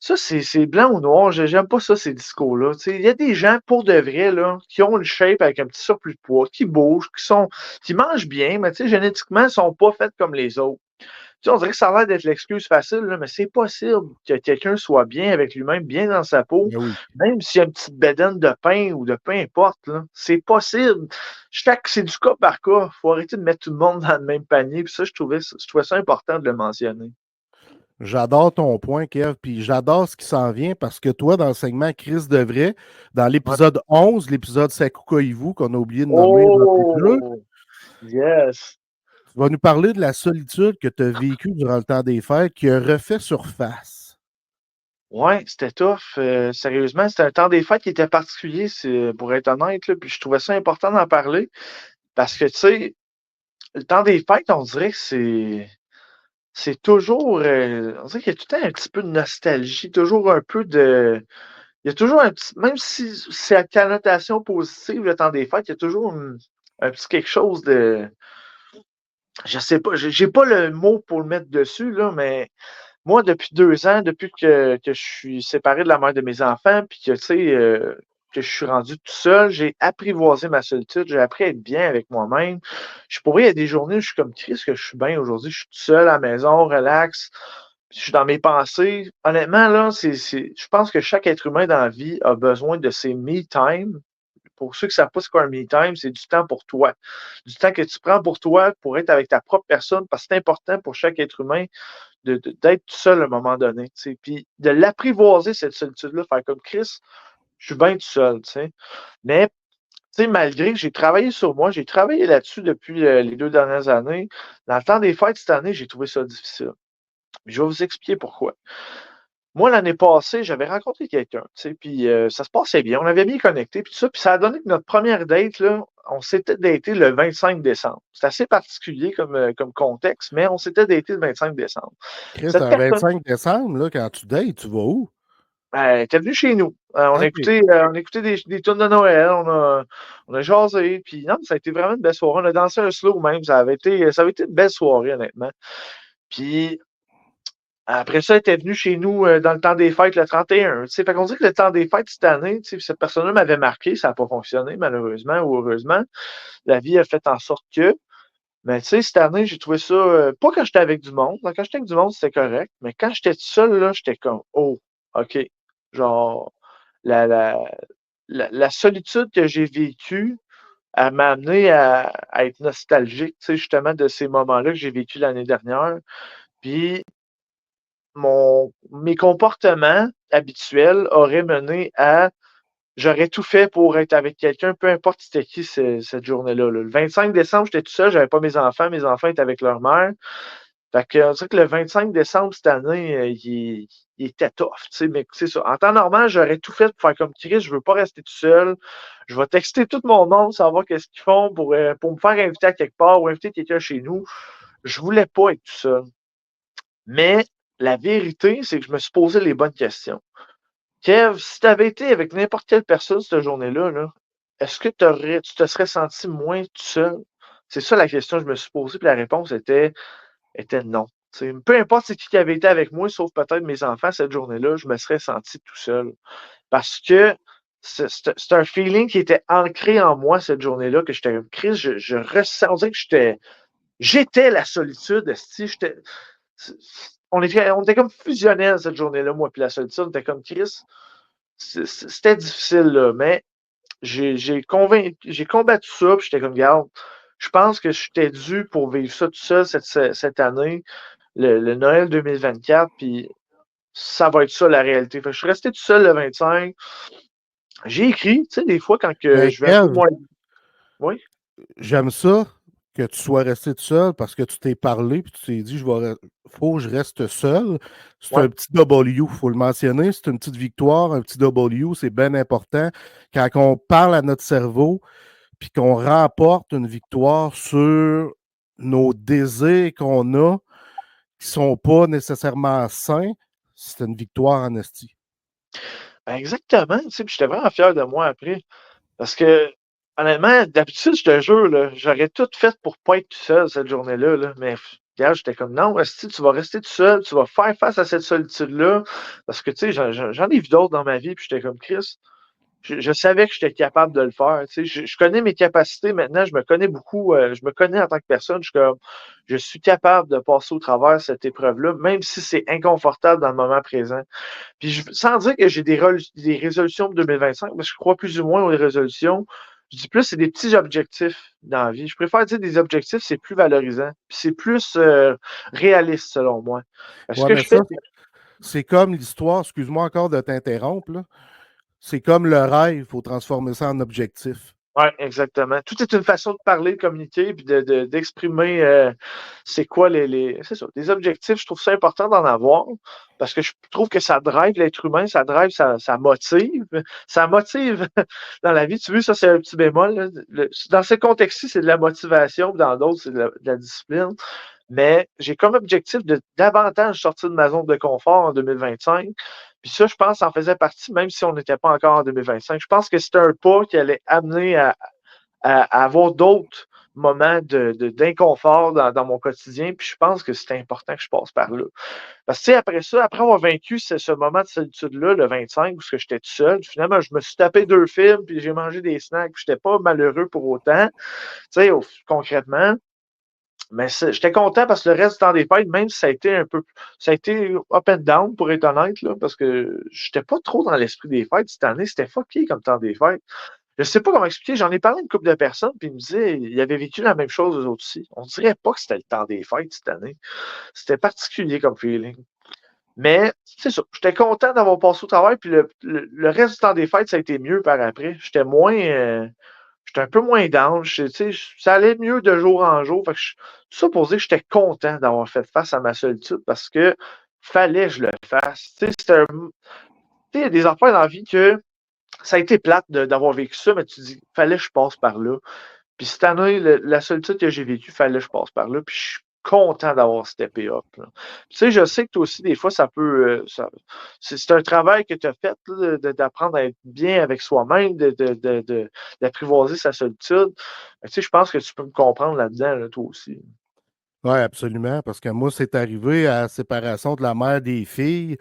Ça, c'est blanc ou noir. J'aime pas ça, ces discours-là. Tu sais, il y a des gens, pour de vrai, là, qui ont le shape avec un petit surplus de poids, qui bougent, qui mangent bien, mais tu sais, génétiquement, ils sont pas faits comme les autres. Tu sais, on dirait que ça a l'air d'être l'excuse facile, là, mais c'est possible que quelqu'un soit bien avec lui-même, bien dans sa peau, Ben oui. même s'il y a une petite bédaine de pain ou de peu importe. Là. C'est possible. C'est du cas par cas. Il faut arrêter de mettre tout le monde dans le même panier. Puis ça, je trouvais ça important de le mentionner. J'adore ton point, Kev, puis j'adore ce qui s'en vient parce que toi, dans le segment Chris Devrait, dans Ouais. l'épisode 11, l'épisode Sakukoivu, qu'on a oublié de nommer d'entrée de jeu, Oh! Yes! tu vas nous parler de la solitude que tu as vécue durant le temps des fêtes qui a refait surface. Ouais, c'était tough. Sérieusement, c'était un temps des fêtes qui était particulier, pour être honnête, là, puis je trouvais ça important d'en parler parce que, tu sais, le temps des fêtes, on dirait que c'est toujours, on dirait qu'il y a tout le temps un petit peu de nostalgie, toujours un peu de, il y a toujours un petit, même si c'est à connotation positive, le temps des fêtes, il y a toujours un petit quelque chose de, je sais pas, j'ai pas le mot pour le mettre dessus, là, mais moi, depuis 2 ans, depuis que je suis séparé de la mère de mes enfants, puis que, tu sais, que je suis rendu tout seul, j'ai apprivoisé ma solitude, j'ai appris à être bien avec moi-même. Je pourrais, il y a des journées où je suis comme triste que je suis bien aujourd'hui, je suis tout seul à la maison, relax, puis je suis dans mes pensées. Honnêtement, là, je pense que chaque être humain dans la vie a besoin de ses me time. Pour ceux qui ne savent pas ce qu'est un me time, c'est du temps pour toi. Du temps que tu prends pour toi, pour être avec ta propre personne, parce que c'est important pour chaque être humain d'être tout seul à un moment donné. T'sais. Puis de l'apprivoiser, cette solitude-là, faire comme Chris, je suis bien tout seul. T'sais. Mais malgré que j'ai travaillé sur moi, j'ai travaillé là-dessus depuis les 2 dernières années. Dans le temps des fêtes cette année, j'ai trouvé ça difficile. Je vais vous expliquer pourquoi. Moi, l'année passée, j'avais rencontré quelqu'un, puis ça se passait bien. On avait bien connecté, puis ça a donné que notre première date, là, on s'était daté le 25 décembre. C'est assez particulier comme contexte, mais on s'était daté le 25 décembre. Chris, Cette un personne, 25 décembre, là, quand tu dates, tu vas où? elle était venue chez nous. OK. On a écouté des tunes de Noël, on a jasé, puis non, ça a été vraiment une belle soirée. On a dansé un slow même, ça avait été une belle soirée, honnêtement. Puis après ça, elle était venue chez nous dans le temps des fêtes, le 31. Fait qu'on dit que le temps des fêtes cette année, cette personne-là m'avait marqué, ça n'a pas fonctionné, malheureusement ou heureusement. La vie a fait en sorte que. Mais cette année, j'ai trouvé ça. Pas quand j'étais avec du monde. Quand j'étais avec du monde, c'était correct. Mais quand j'étais tout seul, là, j'étais comme oh, OK. Genre, la, la, la solitude que j'ai vécue, elle m'a amené à être nostalgique, justement, de ces moments-là que j'ai vécu l'année dernière. Puis mes comportements habituels auraient mené à j'aurais tout fait pour être avec quelqu'un, peu importe c'était qui cette journée-là. Là. Le 25 décembre, j'étais tout seul, j'avais pas mes enfants étaient avec leur mère. Fait que, on dirait que le 25 décembre cette année, il était tough, mais c'est ça. En temps normal, j'aurais tout fait pour faire comme Chris, je veux pas rester tout seul. Je vais texter tout mon monde, savoir qu'est-ce qu'ils font pour me faire inviter à quelque part ou inviter quelqu'un chez nous. Je voulais pas être tout seul. Mais la vérité, c'est que je me suis posé les bonnes questions. Kev, si tu avais été avec n'importe quelle personne cette journée-là, là, est-ce que tu te serais senti moins tout seul? C'est ça la question que je me suis posée, puis la réponse était non. Peu importe c'est qui avait été avec moi, sauf peut-être mes enfants cette journée-là, je me serais senti tout seul. Parce que c'est un feeling qui était ancré en moi cette journée-là, que j'étais Chris, je ressentais que j'étais la solitude, on était comme fusionnels cette journée-là, moi, puis la solitude, on était comme Chris. C'était difficile, là, mais j'ai combattu ça, puis j'étais comme, regarde, je pense que j'étais dû pour vivre ça tout seul cette année, le Noël 2024, puis ça va être ça la réalité. Fait que je suis resté tout seul le 25. J'ai écrit, tu sais, des fois, quand que Mais je vais un peu Kev, moins. Oui, j'aime ça que tu sois resté tout seul parce que tu t'es parlé et tu t'es dit, faut que je reste seul. C'est ouais. un petit W, il faut le mentionner. C'est une petite victoire, un petit W, c'est bien important. Quand on parle à notre cerveau puis qu'on remporte une victoire sur nos désirs qu'on a qui ne sont pas nécessairement sains, c'est une victoire en esti. Ben exactement, tu sais, puis j'étais vraiment fier de moi après. Parce que, honnêtement, d'habitude, je te jure, là, j'aurais tout fait pour pas être tout seul cette journée-là. Là, mais regarde, j'étais comme non, esti, tu vas rester tout seul, tu vas faire face à cette solitude-là. Parce que, tu sais, j'en ai vu d'autres dans ma vie, puis j'étais comme Chris. Je savais que j'étais capable de le faire. Tu sais, je connais mes capacités maintenant, je me connais beaucoup, je me connais en tant que personne. Je suis capable de passer au travers cette épreuve-là, même si c'est inconfortable dans le moment présent. Puis sans dire que j'ai des résolutions pour 2025, parce que je crois plus ou moins aux résolutions, Je dis plus, c'est des petits objectifs dans la vie. Je préfère dire des objectifs, c'est plus valorisant. Puis c'est plus réaliste, selon moi. Ce Ouais, que mais je fais, ça, c'est comme l'histoire, excuse-moi encore de t'interrompre, là. C'est comme le rêve, il faut transformer ça en objectif. oui, exactement. Tout est une façon de parler, de communiquer, puis d'exprimer c'est quoi c'est ça, des objectifs. Je trouve ça important d'en avoir parce que je trouve que ça drive l'être humain, ça drive, ça motive. Ça motive dans la vie. Tu vois, ça, c'est un petit bémol, là. Dans ce contexte-ci, c'est de la motivation, puis dans d'autres, c'est de la discipline. Mais j'ai comme objectif de davantage sortir de ma zone de confort en 2025. Puis ça, je pense, ça en faisait partie, même si on n'était pas encore en 2025. Je pense que c'était un pas qui allait amener à avoir d'autres moments d'inconfort dans mon quotidien. Puis je pense que c'était important que je passe par là. Parce que, tu sais, après ça, après avoir vaincu ce moment de solitude-là, le 25, où j'étais tout seul, finalement, je me suis tapé 2 films, puis j'ai mangé des snacks, puis j'étais pas malheureux pour autant. Tu sais, concrètement. Mais j'étais content parce que le reste du temps des fêtes, même si ça a été up and down, pour être honnête, là, parce que j'étais pas trop dans l'esprit des fêtes cette année. C'était fucké comme temps des fêtes. Je sais pas comment expliquer. J'en ai parlé à une couple de personnes, puis ils me disaient, ils avaient vécu la même chose eux autres aussi. On dirait pas que c'était le temps des fêtes cette année. C'était particulier comme feeling. Mais, c'est ça. J'étais content d'avoir passé au travail, puis le reste du temps des fêtes, ça a été mieux par après. J'étais un peu moins down. Ça allait mieux de jour en jour. Fait que tout ça pour dire que j'étais content d'avoir fait face à ma solitude parce que fallait que je le fasse. Il y a des affaires dans la vie que ça a été plate d'avoir vécu ça, mais tu dis, fallait que je passe par là. Puis cette année, la solitude que j'ai vécue, fallait que je passe par là. Puis je suis content d'avoir steppé up, là. Tu sais, je sais que toi aussi, des fois, ça peut. C'est un travail que tu as fait, là, d'apprendre à être bien avec soi-même, d'apprivoiser sa solitude. Tu sais, je pense que tu peux me comprendre là-dedans, là, toi aussi. Oui, absolument, parce que moi, c'est arrivé à la séparation de la mère des filles,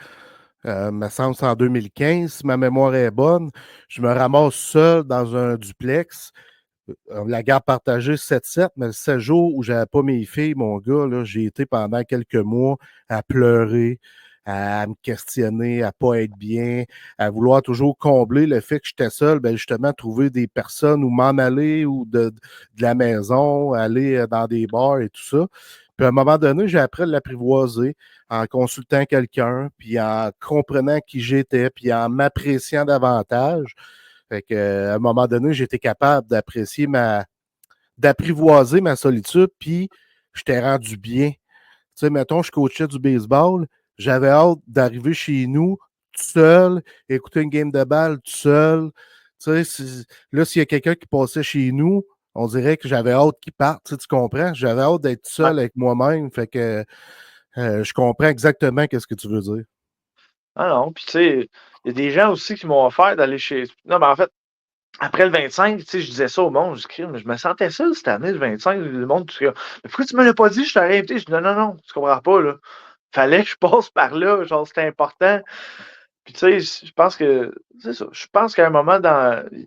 me semble que c'est en 2015, si ma mémoire est bonne. Je me ramasse seul dans un duplex. La garde partagée 7-7, mais le 7 jours où j'avais pas mes filles, mon gars, là, j'ai été pendant quelques mois à pleurer, à me questionner, à pas être bien, à vouloir toujours combler le fait que j'étais seul, ben justement, trouver des personnes où m'en aller ou de la maison, aller dans des bars et tout ça. Puis à un moment donné, j'ai appris à l'apprivoiser en consultant quelqu'un, puis en comprenant qui j'étais, puis en m'appréciant davantage. Fait que, à un moment donné, j'étais capable d'apprivoiser ma solitude, puis j'étais rendu bien. Tu sais, mettons, je coachais du baseball, j'avais hâte d'arriver chez nous tout seul, écouter une game de balle tout seul. Tu sais, là, s'il y a quelqu'un qui passait chez nous, on dirait que j'avais hâte qu'il parte, tu comprends? J'avais hâte d'être Ouais. seul avec moi-même, fait que je comprends exactement ce que tu veux dire. Ah non, puis tu sais, il y a des gens aussi qui m'ont offert d'aller chez. Non, mais en fait, après le 25, tu sais, je disais ça au monde, je dis, mais je me sentais seul cette année, le 25, le monde, mais pourquoi tu me l'as pas dit, je t'aurais invité? Je dis, non, non, non, tu comprends pas, là. Fallait que je passe par là, genre, c'était important. Puis tu sais, je pense que, c'est ça, je pense qu'à un moment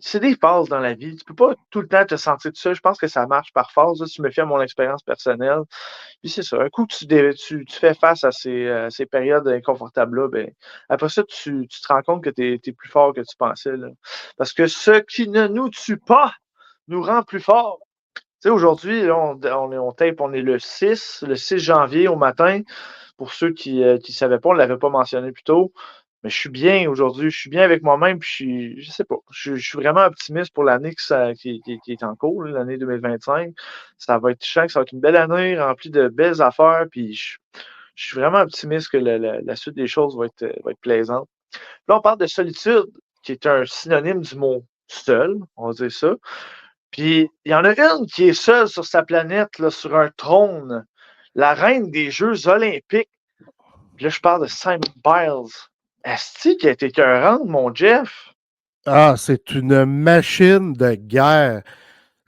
c'est des phases dans la vie. Tu peux pas tout le temps te sentir tout seul. Je pense que ça marche par phase, là, si je me fie à mon expérience personnelle. Puis c'est ça, un coup que tu fais face à ces périodes inconfortables-là, ben, après ça, tu te rends compte que tu es plus fort que tu pensais, là. Parce que ce qui ne nous tue pas nous rend plus forts. Tu sais, aujourd'hui, là, on tape, on est le 6 janvier au matin. Pour ceux qui ne savaient pas, on ne l'avait pas mentionné plus tôt. Mais je suis bien aujourd'hui, je suis bien avec moi-même, puis je sais pas, je suis vraiment optimiste pour l'année qui est en cours, là, l'année 2025. Ça va être, je sens que ça va être une belle année, remplie de belles affaires, puis je suis vraiment optimiste que la suite des choses va être plaisante. Là, on parle de solitude, qui est un synonyme du mot seul, on va dire ça. Puis il y en a une qui est seule sur sa planète, là, sur un trône, la reine des Jeux olympiques. Puis là, je parle de Simon Biles. Asti qui a été écœurante, mon Jeff. Ah, c'est une machine de guerre.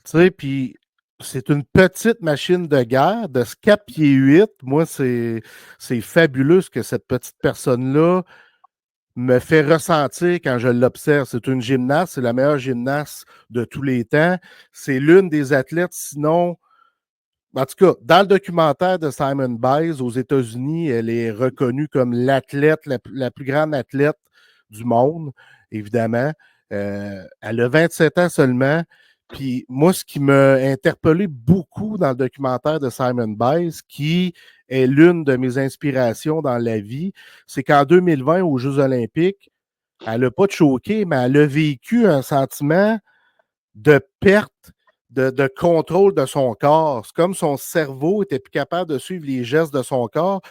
Tu sais, puis c'est une petite machine de guerre de ce 4 pieds 8. Moi, c'est fabuleux ce que cette petite personne-là me fait ressentir quand je l'observe. C'est une gymnaste, c'est la meilleure gymnaste de tous les temps. C'est l'une des athlètes, sinon, en tout cas, dans le documentaire de Simon Biles aux États-Unis, elle est reconnue comme l'athlète, la plus grande athlète du monde, évidemment. Elle a 27 ans seulement, Puis moi, ce qui m'a interpellé beaucoup dans le documentaire de Simon Biles, qui est l'une de mes inspirations dans la vie, c'est qu'en 2020, aux Jeux olympiques, elle n'a pas choqué, mais elle a vécu un sentiment de perte de contrôle de son corps. C'est comme son cerveau était plus capable de suivre les gestes de son corps.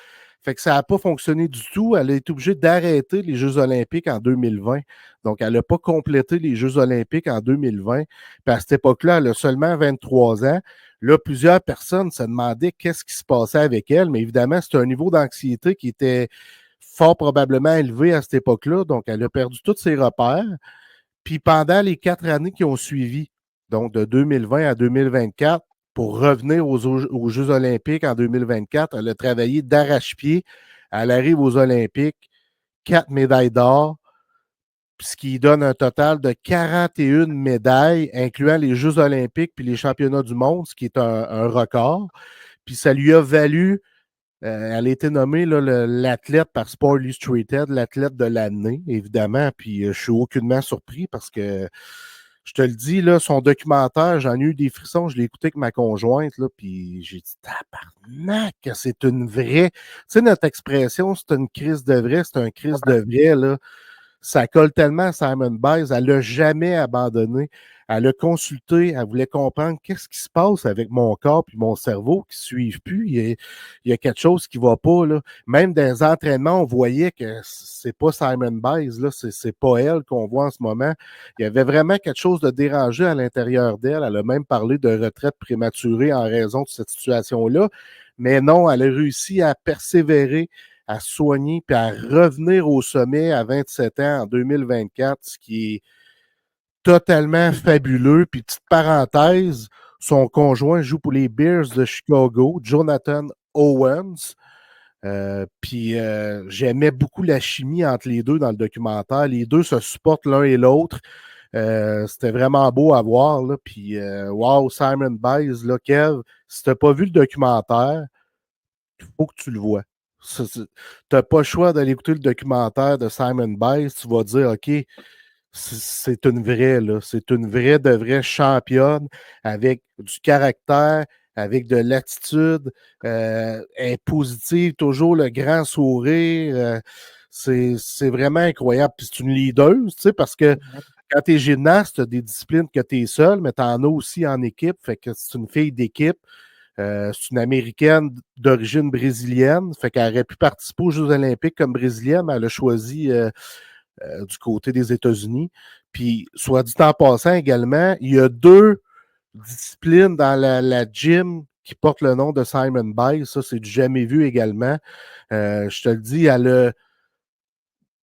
Fait que ça n'a pas fonctionné du tout. Elle a été obligée d'arrêter les Jeux olympiques en 2020. Donc, elle n'a pas complété les Jeux olympiques en 2020. Puis à cette époque-là, elle a seulement 23 ans. Là, plusieurs personnes se demandaient qu'est-ce qui se passait avec elle, mais évidemment, c'est un niveau d'anxiété qui était fort probablement élevé à cette époque-là. Donc, elle a perdu tous ses repères. Puis pendant les 4 années qui ont suivi, donc de 2020 à 2024, pour revenir aux Jeux olympiques en 2024, elle a travaillé d'arrache-pied. Elle arrive aux Olympiques, 4 médailles d'or, ce qui donne un total de 41 médailles, incluant les Jeux olympiques puis les championnats du monde, ce qui est un record. Puis ça lui a valu, elle a été nommée là, l'athlète par Sport Illustrated, l'athlète de l'année, évidemment. Puis je suis aucunement surpris parce que je te le dis, là, son documentaire, j'en ai eu des frissons, je l'ai écouté avec ma conjointe, là, puis j'ai dit, tabarnak, c'est une vraie. Tu sais, notre expression, c'est une crise de vrai, c'est un crise de vrai, là. Ça colle tellement à Simon Biles, elle l'a jamais abandonné. Elle a consulté, elle voulait comprendre qu'est-ce qui se passe avec mon corps et mon cerveau qui ne suivent plus. Il y a quelque chose qui ne va pas. Là. Même dans les entraînements, on voyait que c'est pas Simon Biles, là, c'est pas elle qu'on voit en ce moment. Il y avait vraiment quelque chose de dérangé à l'intérieur d'elle. Elle a même parlé de retraite prématurée en raison de cette situation-là. Mais non, elle a réussi à persévérer, à se soigner puis à revenir au sommet à 27 ans en 2024, ce qui est totalement fabuleux. Puis petite parenthèse, son conjoint joue pour les Bears de Chicago, Jonathan Owens. Puis j'aimais beaucoup la chimie entre les deux dans le documentaire. Les deux se supportent l'un et l'autre. C'était vraiment beau à voir. Là. Puis wow, Simon Biles, là, Kev, si tu n'as pas vu le documentaire, il faut que tu le vois. Tu n'as pas le choix d'aller écouter le documentaire de Simon Biles. Tu vas dire, OK, c'est une vraie, là. C'est une vraie de vraie championne avec du caractère, avec de l'attitude. Elle est positive, toujours le grand sourire. C'est vraiment incroyable. Puis c'est une leaduse, tu sais, parce que quand tu es gymnaste, tu as des disciplines que tu es seul, mais tu en as aussi en équipe. Fait que c'est une fille d'équipe. C'est une Américaine d'origine brésilienne. Fait qu'elle aurait pu participer aux Jeux olympiques comme brésilienne, mais elle a choisi du côté des États-Unis. Puis, soit dit en passant également, il y a 2 disciplines dans la gym qui portent le nom de Simon Biles. Ça, c'est du jamais vu également. Je te le dis,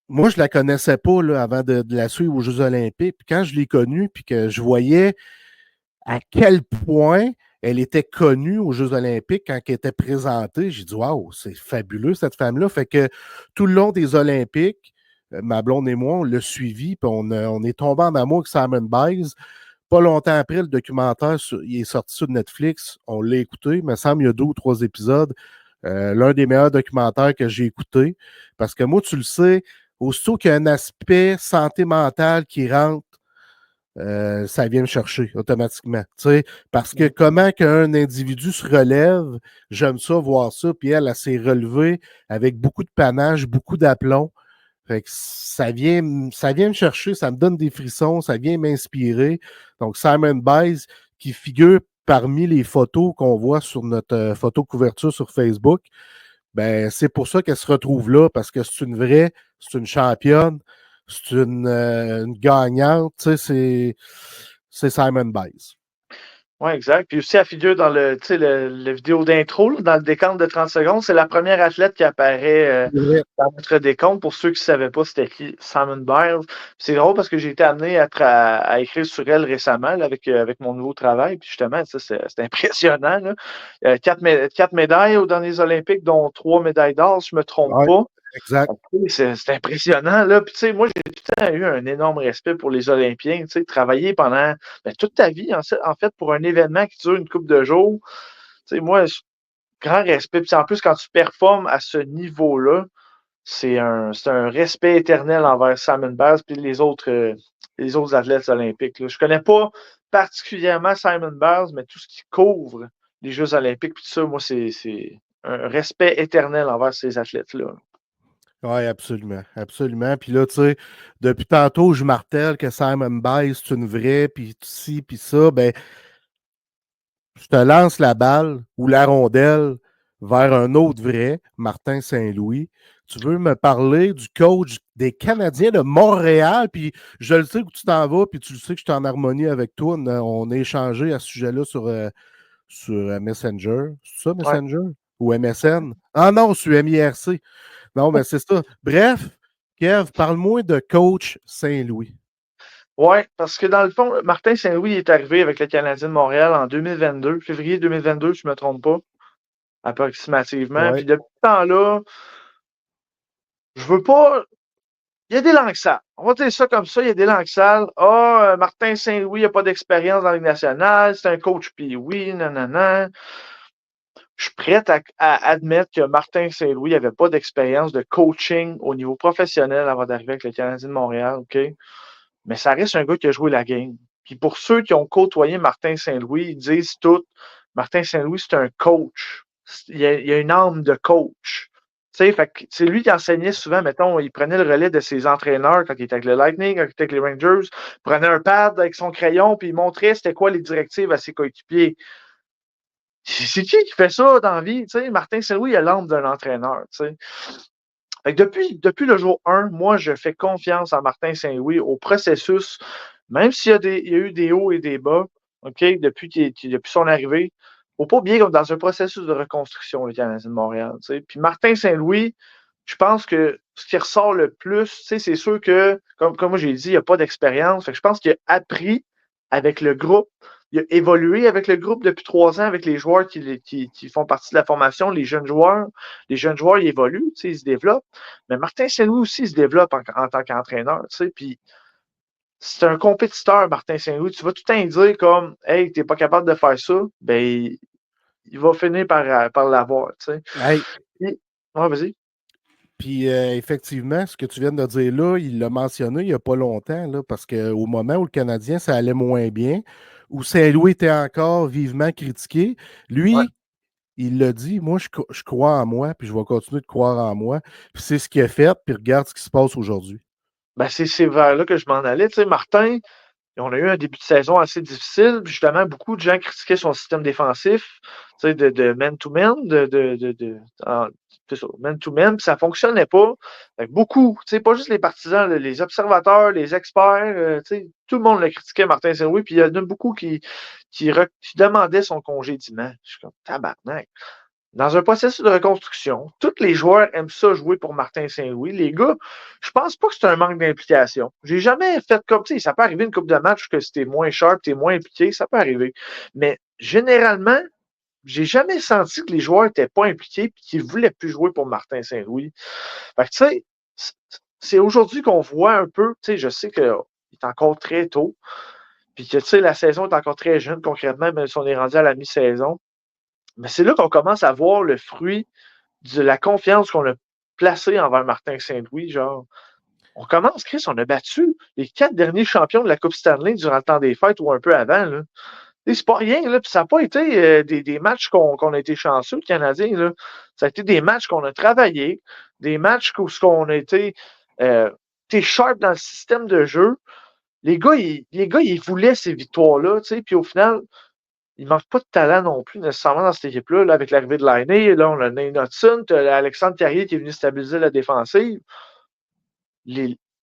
moi, je ne la connaissais pas là, avant de la suivre aux Jeux olympiques. Puis quand je l'ai connue, puis que je voyais à quel point elle était connue aux Jeux olympiques quand elle était présentée, j'ai dit « Wow, c'est fabuleux cette femme-là ». Fait que tout le long des Olympiques, ma blonde et moi, on l'a suivi, puis on est tombé en amour avec Simon Biles. Pas longtemps après, le documentaire il est sorti sur Netflix. On l'a écouté. Il me semble il y a 2 ou 3 épisodes. L'un des meilleurs documentaires que j'ai écouté. Parce que moi, tu le sais, aussitôt qu'il y a un aspect santé mentale qui rentre, ça vient me chercher automatiquement. Parce que comment qu'un individu se relève, j'aime ça, voir ça. Puis elle s'est relevée avec beaucoup de panache, beaucoup d'aplomb. Fait que ça vient me chercher, ça me donne des frissons, ça vient m'inspirer. Donc, Simon Biles, qui figure parmi les photos qu'on voit sur notre photo couverture sur Facebook, ben c'est pour ça qu'elle se retrouve là, parce que c'est une vraie, c'est une championne, c'est une gagnante, tu sais, c'est Simon Biles. Oui, exact. Puis aussi, elle figure dans le vidéo d'intro, là, dans le décompte de 30 secondes. C'est la première athlète qui apparaît dans notre décompte. Pour ceux qui ne savaient pas, c'était qui Simon Biles. C'est drôle parce que j'ai été amené à écrire sur elle récemment là, avec mon nouveau travail. Puis justement, ça, c'est impressionnant. Là. 4 médailles aux derniers Olympiques, dont 3 médailles d'or, si je ne me trompe pas. Exact. C'est impressionnant, là. Puis, tu sais, moi, j'ai tout le temps eu un énorme respect pour les Olympiens. Tu sais, travailler pendant toute ta vie, en fait, pour un événement qui dure une couple de jours. Tu sais, moi, grand respect. Puis, en plus, quand tu performes à ce niveau-là, c'est un respect éternel envers Simon Biles et les autres athlètes olympiques. Là. Je connais pas particulièrement Simon Biles, mais tout ce qui couvre les Jeux olympiques, puis tout ça, moi, c'est un respect éternel envers ces athlètes-là. Oui, absolument. Absolument. Puis là, tu sais, depuis tantôt, je martèle que Simon Biles, c'est une vraie, puis ci, puis ça. Ben, je te lance la balle ou la rondelle vers un autre vrai, Martin Saint-Louis. Tu veux me parler du coach des Canadiens de Montréal, puis je le sais que tu t'en vas, puis tu le sais que je suis en harmonie avec toi. On a échangé à ce sujet-là sur Messenger. C'est ça, Ouais. Messenger? Ou MSN? Ah non, sur MIRC. Non, mais c'est ça. Bref, Kev, parle-moi de coach Saint-Louis. Oui, parce que dans le fond, Martin Saint-Louis est arrivé avec le Canadien de Montréal en 2022, février 2022, je ne me trompe pas, approximativement. Ouais. Puis depuis ce temps-là, je veux pas. Il y a des langues sales. On va dire ça comme ça, il y a des langues sales. Ah, Martin Saint-Louis n'a pas d'expérience dans la Ligue nationale, c'est un coach, puis oui, nanana. Je suis prêt à admettre que Martin Saint-Louis n'avait pas d'expérience de coaching au niveau professionnel avant d'arriver avec le Canadien de Montréal, OK? Mais ça reste un gars qui a joué la game. Puis pour ceux qui ont côtoyé Martin Saint-Louis, ils disent tout, Martin Saint-Louis, c'est un coach. Il y a une âme de coach. Tu sais, c'est lui qui enseignait souvent, mettons, il prenait le relais de ses entraîneurs quand il était avec le Lightning, quand il était avec les Rangers, il prenait un pad avec son crayon, puis il montrait c'était quoi les directives à ses coéquipiers. C'est qui fait ça dans la vie? Tu sais, Martin Saint-Louis, il a l'âme d'un entraîneur. Tu sais. Fait que depuis le jour 1, moi, je fais confiance à Martin Saint-Louis, au processus, même s'il y a eu des hauts et des bas, OK, depuis son arrivée. Faut pas oublier qu'on est dans un processus de reconstruction, le Canadien de Montréal. Tu sais. Puis Martin Saint-Louis, je pense que ce qui ressort le plus, tu sais, c'est sûr que, comme moi j'ai dit, il n'y a pas d'expérience. Fait que je pense qu'il a appris avec le groupe. Il a évolué avec le groupe depuis 3 ans, avec les joueurs qui font partie de la formation, les jeunes joueurs. Les jeunes joueurs, ils évoluent, tu sais, ils se développent. Mais Martin Saint-Louis aussi, il se développe en tant qu'entraîneur, tu sais. Puis c'est un compétiteur, Martin Saint-Louis. Tu vas tout le temps dire comme, hey, t'es pas capable de faire ça, ben, il va finir par l'avoir, tu sais. Hey. Ouais, vas-y. Puis effectivement, ce que tu viens de dire là, il l'a mentionné il n'y a pas longtemps, là, parce qu'au moment où le Canadien, ça allait moins bien, où Saint-Louis était encore vivement critiqué, lui, Ouais. il l'a dit, moi, je crois en moi, puis je vais continuer de croire en moi. Puis c'est ce qu'il a fait, puis regarde ce qui se passe aujourd'hui. Ben, c'est vers là que je m'en allais. Tu sais, Martin, on a eu un début de saison assez difficile. Puis justement, beaucoup de gens critiquaient son système défensif, tu sais, de man-to-man, man-to-man, puis ça fonctionnait pas. Fait que beaucoup, tu sais, pas juste les partisans, les observateurs, les experts, tu sais, tout le monde le critiquait, Martin Saint-Louis, puis il y en a beaucoup qui demandaient son congédiement. Je suis comme, tabarnak. Dans un processus de reconstruction, tous les joueurs aiment ça jouer pour Martin Saint-Louis. Les gars, je pense pas que c'est un manque d'implication. J'ai jamais fait comme, tu sais, ça peut arriver une coupe de match que si t'es moins sharp, t'es moins impliqué, ça peut arriver. Mais généralement, j'ai jamais senti que les joueurs étaient pas impliqués et qu'ils voulaient plus jouer pour Martin Saint-Louis. Fait que, tu sais, c'est aujourd'hui qu'on voit un peu, tu sais, je sais qu'il est encore très tôt, puis que, tu sais, la saison est encore très jeune concrètement, même si on est rendu à la mi-saison. Mais c'est là qu'on commence à voir le fruit de la confiance qu'on a placée envers Martin Saint-Louis. Genre, on commence, Chris, on a battu les 4 derniers champions de la Coupe Stanley durant le temps des fêtes ou un peu avant. Là. C'est pas rien, là, puis ça n'a pas été des matchs qu'on a été chanceux, le Canadien. Là. Ça a été des matchs qu'on a travaillé, des matchs où on a été sharp dans le système de jeu. Les gars, ils voulaient ces victoires-là, puis au final, il manque pas de talent non plus nécessairement dans cette équipe-là. Là, avec l'arrivée de Laine, là, on a Nate Hudson, tu as Alexandre Carrier qui est venu stabiliser la défensive.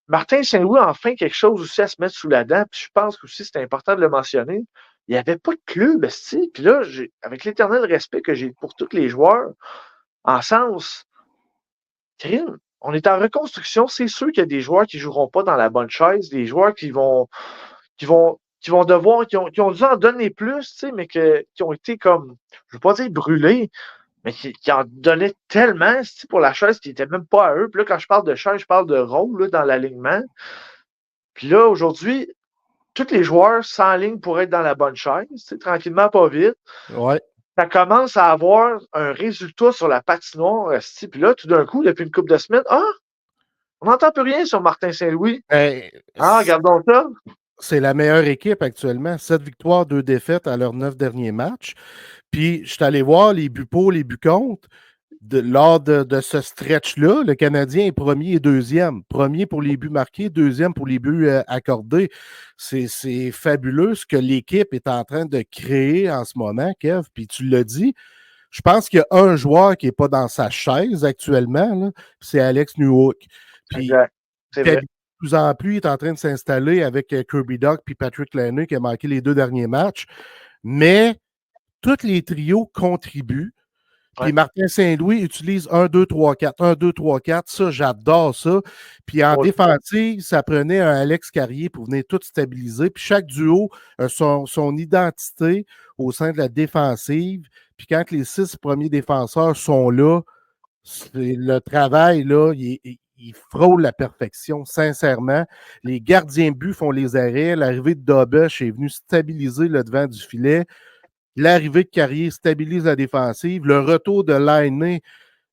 Martin Saint-Louis a enfin quelque chose aussi à se mettre sous la dent. Puis je pense aussi c'est important de le mentionner. Il n'y avait pas de club, esti. Puis là, avec l'éternel respect que j'ai pour tous les joueurs, en sens, on est en reconstruction. C'est sûr qu'il y a des joueurs qui ne joueront pas dans la bonne chaise, des joueurs qui vont devoir, qui ont dû en donner plus, tu sais, mais qui ont été comme, je ne veux pas dire brûlés, mais qui en donnaient tellement pour la chaise qui n'était même pas à eux. Puis là, quand je parle de chaise, je parle de rôle là, dans l'alignement. Puis là, aujourd'hui, tous les joueurs s'enlignent pour être dans la bonne chaise, tranquillement, pas vite. Ouais. ça commence à avoir un résultat sur la patinoire, esti. Puis là, tout d'un coup, depuis une couple de semaines, on n'entend plus rien sur Martin Saint-Louis. Ben, Regardons ça. c'est la meilleure équipe actuellement. 7 victoires, 2 défaites à leurs 9 derniers matchs. Puis, je suis allé voir les buts pour, les buts contre. Lors de ce stretch-là, le Canadien est premier et deuxième. Premier pour les buts marqués, deuxième pour les buts accordés. C'est fabuleux ce que l'équipe est en train de créer en ce moment, Kev. Puis tu l'as dit, je pense qu'il y a un joueur qui n'est pas dans sa chaise actuellement, là, c'est Alex Newhook. Puis, c'est vrai. de plus en plus, il est en train de s'installer avec Kirby Dach puis Patrick Laine qui a manqué les 2 derniers matchs. Mais tous les trios contribuent. Puis Martin Saint-Louis utilise 1, 2, 3, 4. 1, 2, 3, 4. Ça, j'adore ça. Puis en défensive, ça prenait un Alex Carrier pour venir tout stabiliser. Puis chaque duo a son identité au sein de la défensive. Puis quand les 6 premiers défenseurs sont là, le travail, là, il frôle la perfection, sincèrement. Les gardiens de but font les arrêts. L'arrivée de Dobush est venue stabiliser le devant du filet. L'arrivée de Carrier stabilise la défensive. Le retour de Laine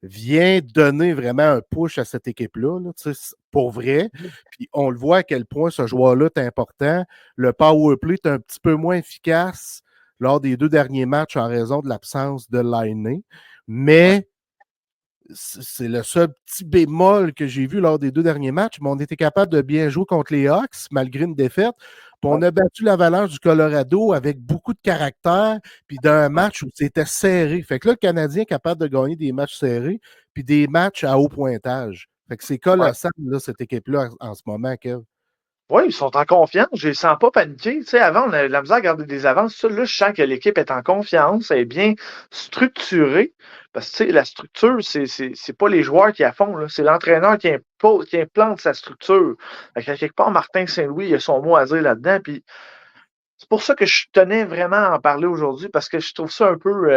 vient donner vraiment un push à cette équipe-là, là, pour vrai. Puis on le voit à quel point ce joueur-là est important. Le power play est un petit peu moins efficace lors des 2 derniers matchs en raison de l'absence de Laine. Mais c'est le seul petit bémol que j'ai vu lors des 2 derniers matchs, mais on était capable de bien jouer contre les Hawks malgré une défaite. Puis on a battu l'Avalanche du Colorado avec beaucoup de caractère, puis d'un match où c'était serré. Fait que là, le Canadien est capable de gagner des matchs serrés, puis des matchs à haut pointage. Fait que c'est colossal, là, cette équipe-là, en ce moment, Kev. Oui, ils sont en confiance. Je ne les sens pas paniquer. Tu sais, avant, on avait de la misère à garder des avances. Ça, là, je sens que l'équipe est en confiance, elle est bien structurée. Parce que tu sais, la structure, c'est pas les joueurs qui la font, là. C'est l'entraîneur qui implante sa structure. Fait qu'à quelque part, Martin Saint-Louis, il a son mot à dire là-dedans. Puis c'est pour ça que je tenais vraiment à en parler aujourd'hui, parce que je trouve ça un peu.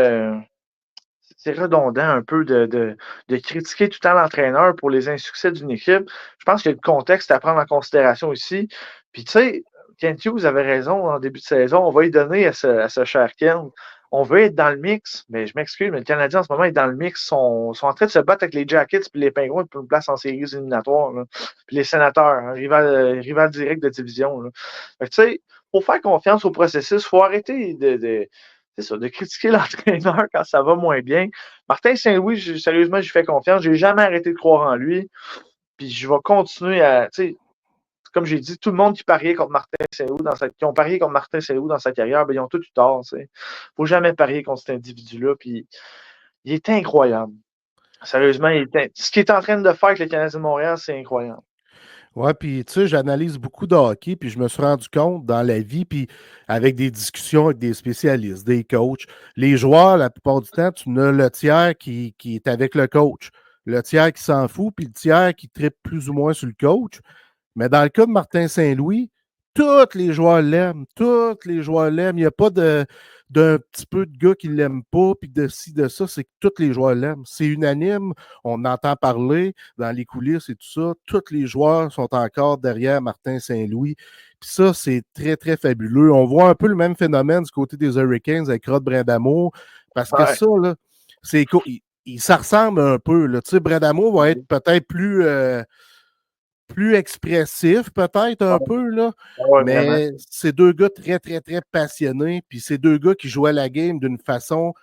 C'est redondant un peu de critiquer tout le temps l'entraîneur pour les insuccès d'une équipe. Je pense qu'il y a le contexte à prendre en considération ici. Puis tu sais, Kent Hughes avait raison en début de saison. On va y donner à ce cher Ken. On veut être dans le mix, mais je m'excuse, mais le Canadien en ce moment est dans le mix. Sont en train de se battre avec les Jackets puis les Penguins pour une place en séries éliminatoires. Là. Puis les Sénateurs, hein, rival direct de division. Là. Fait que, tu sais, pour faire confiance au processus, il faut arrêter c'est ça, de critiquer l'entraîneur quand ça va moins bien. Martin Saint-Louis, sérieusement, j'y fais confiance. J'ai jamais arrêté de croire en lui. Puis je vais continuer à. Tu sais, comme j'ai dit, tout le monde qui pariait contre Martin Saint-Louis qui ont parié contre Martin Saint-Louis dans sa carrière, ben, ils ont tout eu tort. Il ne faut jamais parier contre cet individu-là. Puis il est incroyable. Sérieusement, ce qu'il est en train de faire avec le Canadien de Montréal, c'est incroyable. Ouais, puis tu sais, j'analyse beaucoup de hockey, puis je me suis rendu compte dans la vie, puis avec des discussions avec des spécialistes, des coachs, les joueurs, la plupart du temps, tu as le tiers qui est avec le coach, le tiers qui s'en fout, puis le tiers qui tripe plus ou moins sur le coach. Mais dans le cas de Martin Saint-Louis, tous les joueurs l'aiment, tous les joueurs l'aiment. Il n'y a pas d'un petit peu de gars qui ne l'aiment pas, puis de ci, de ça, c'est que tous les joueurs l'aiment. C'est unanime, on entend parler dans les coulisses et tout ça. Tous les joueurs sont encore derrière Martin Saint-Louis. Puis ça, c'est très, très fabuleux. On voit un peu le même phénomène du côté des Hurricanes avec Rod Brindamour, parce que ça, là, c'est cool. Ça ressemble un peu. Là. Tu sais, Brindamour va être peut-être plus expressif, peut-être un peu, là. Mais vraiment. C'est 2 gars très, très, très passionnés. Puis c'est 2 gars qui jouaient la game d'une façon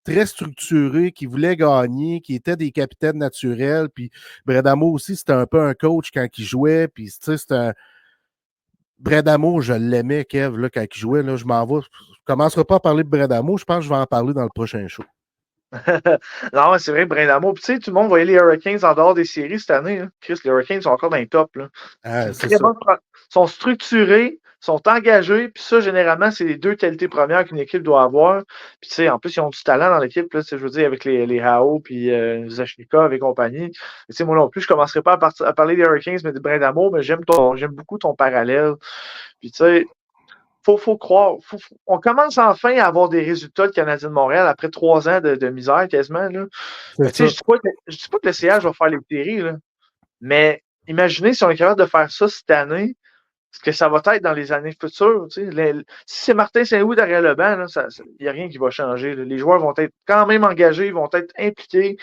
très structurée, qui voulaient gagner, qui étaient des capitaines naturels. Puis Brindamour aussi, c'était un peu un coach quand il jouait. Puis tu sais, c'était un. Brindamour, je l'aimais, Kev, là, quand il jouait. Là, je m'en vais. Je ne commencerai pas à parler de Brindamour. Je pense que je vais en parler dans le prochain show. Non, c'est vrai, Brindamour. Puis, tu sais, tout le monde voyait les Hurricanes en dehors des séries cette année. Hein. Chris, les Hurricanes sont encore dans les tops. Là. Sont structurés, sont engagés. Puis ça, généralement, c'est les 2 qualités premières qu'une équipe doit avoir. Puis, tu sais, en plus, ils ont du talent dans l'équipe. Là, je veux dire, avec les Hao, puis Zachnikov et compagnie. Tu sais, moi non plus, je ne commencerai pas à parler des Hurricanes, mais de Brindamour, mais j'aime beaucoup ton parallèle. Puis, tu sais, faut croire. On commence enfin à avoir des résultats de Canadien de Montréal après 3 ans de misère quasiment. Là. Mais, je ne dis pas que le CH va faire les séries, là. Mais imaginez si on est capable de faire ça cette année. ce que ça va être dans les années futures. Si c'est Martin Saint-Louis derrière le banc, il n'y a rien qui va changer. Là. Les joueurs vont être quand même engagés, vont être impliqués.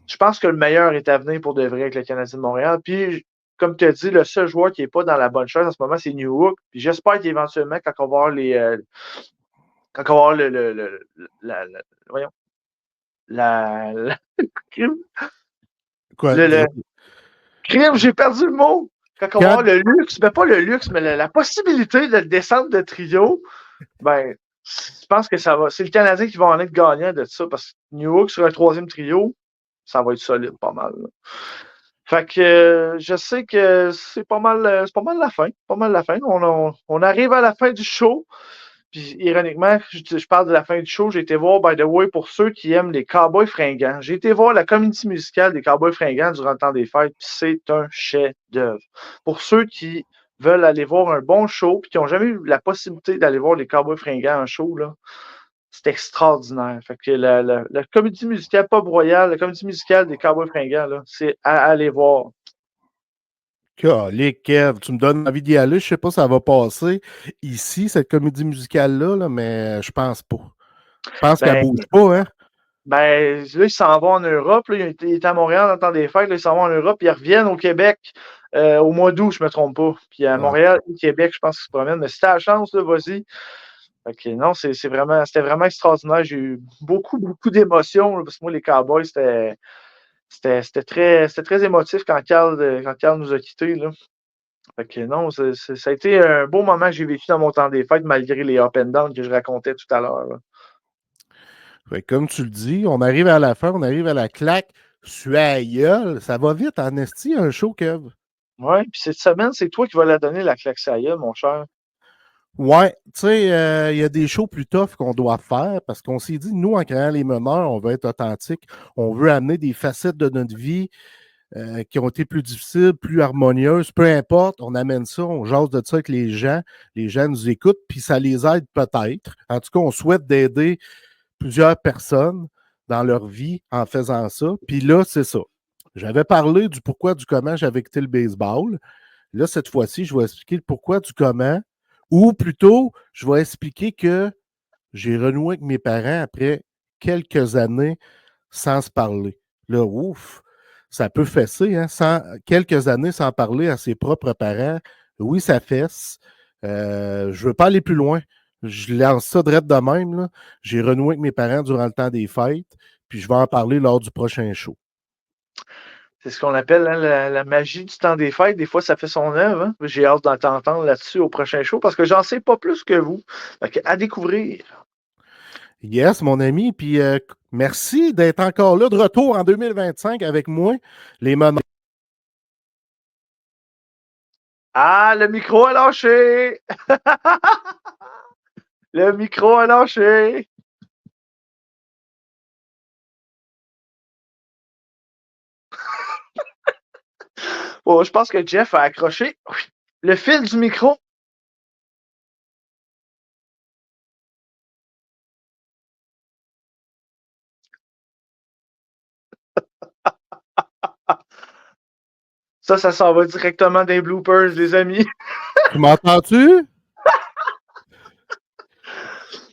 Je pense que le meilleur est à venir pour de vrai avec le Canadien de Montréal. Puis, comme tu as dit, le seul joueur qui n'est pas dans la bonne chose en ce moment, c'est Newhook. Puis j'espère qu'éventuellement, quand on va avoir quand on va avoir voyons. Quoi? Crime, j'ai perdu le mot. Quand on va avoir le luxe, mais pas le luxe, mais la possibilité de descendre de trio, ben, je pense que ça va. C'est le Canadien qui va en être gagnant de ça, parce que Newhook sur un troisième trio, ça va être solide pas mal. Là. Fait que je sais que c'est pas mal la fin. Pas mal la fin. On arrive à la fin du show. Puis, ironiquement, je parle de la fin du show. J'ai été voir, by the way, pour ceux qui aiment les Cowboys fringants. J'ai été voir la community musicale des Cowboys fringants durant le temps des fêtes. Puis, c'est un chef-d'œuvre. Pour ceux qui veulent aller voir un bon show, puis qui n'ont jamais eu la possibilité d'aller voir les Cowboys fringants en show, là, c'est extraordinaire. Fait que la comédie musicale Pop Royal, la comédie musicale des Cowboys fringants, là, c'est à aller voir. Calique, Kev, tu me donnes envie d'y aller. Je sais pas si ça va passer ici, cette comédie musicale-là, là, mais je pense pas. Je pense qu'elle bouge pas, hein? Ben, là, ils s'en vont en Europe. Là. Ils étaient à Montréal dans le temps des fêtes. Là, ils s'en vont en Europe. Ils reviennent au Québec au mois d'août, je ne me trompe pas. Puis à Montréal et Québec, je pense qu'ils se promènent. Mais si t'as la chance, là, vas-y. Ok, non, c'était vraiment extraordinaire. J'ai eu beaucoup, beaucoup d'émotions. Parce que moi, les Cowboys, c'était très émotif quand Carl nous a quittés. Là. Fait que non, ça a été un beau moment que j'ai vécu dans mon temps des fêtes, malgré les up and down que je racontais tout à l'heure. Fait que comme tu le dis, on arrive à la fin, on arrive à la claque. Suailleul, ça va vite en esti, un show, Kev. Oui, puis cette semaine, c'est toi qui vas la donner, la claque saïeul, mon cher. Ouais, tu sais, il y a des shows plus tough qu'on doit faire parce qu'on s'est dit, nous, en créant les meneurs, on veut être authentique. On veut amener des facettes de notre vie qui ont été plus difficiles, plus harmonieuses, peu importe, on amène ça, on jase de ça avec les gens nous écoutent, puis ça les aide peut-être. En tout cas, on souhaite d'aider plusieurs personnes dans leur vie en faisant ça. Puis là, c'est ça. J'avais parlé du pourquoi, du comment j'avais quitté le baseball. Là, cette fois-ci, je vais expliquer le pourquoi, du comment, ou plutôt, je vais expliquer que j'ai renoué avec mes parents après quelques années sans se parler. Là, ouf, ça peut fesser, hein? Quelques années sans parler à ses propres parents. Oui, ça fesse. Je ne veux pas aller plus loin. Je lance ça direct de même. Là. J'ai renoué avec mes parents durant le temps des fêtes, puis je vais en parler lors du prochain show. C'est ce qu'on appelle hein, la magie du temps des fêtes. Des fois, ça fait son œuvre. Hein? J'ai hâte d'en t'entendre là-dessus au prochain show parce que j'en sais pas plus que vous. Donc, à découvrir. Yes, mon ami. Puis merci d'être encore là, de retour en 2025 avec moi. Les moments. Ah, le micro a lâché! Le micro a lâché! Oh, je pense que Jeff a accroché le fil du micro. Ça s'en va directement des bloopers, les amis. Tu m'entends-tu?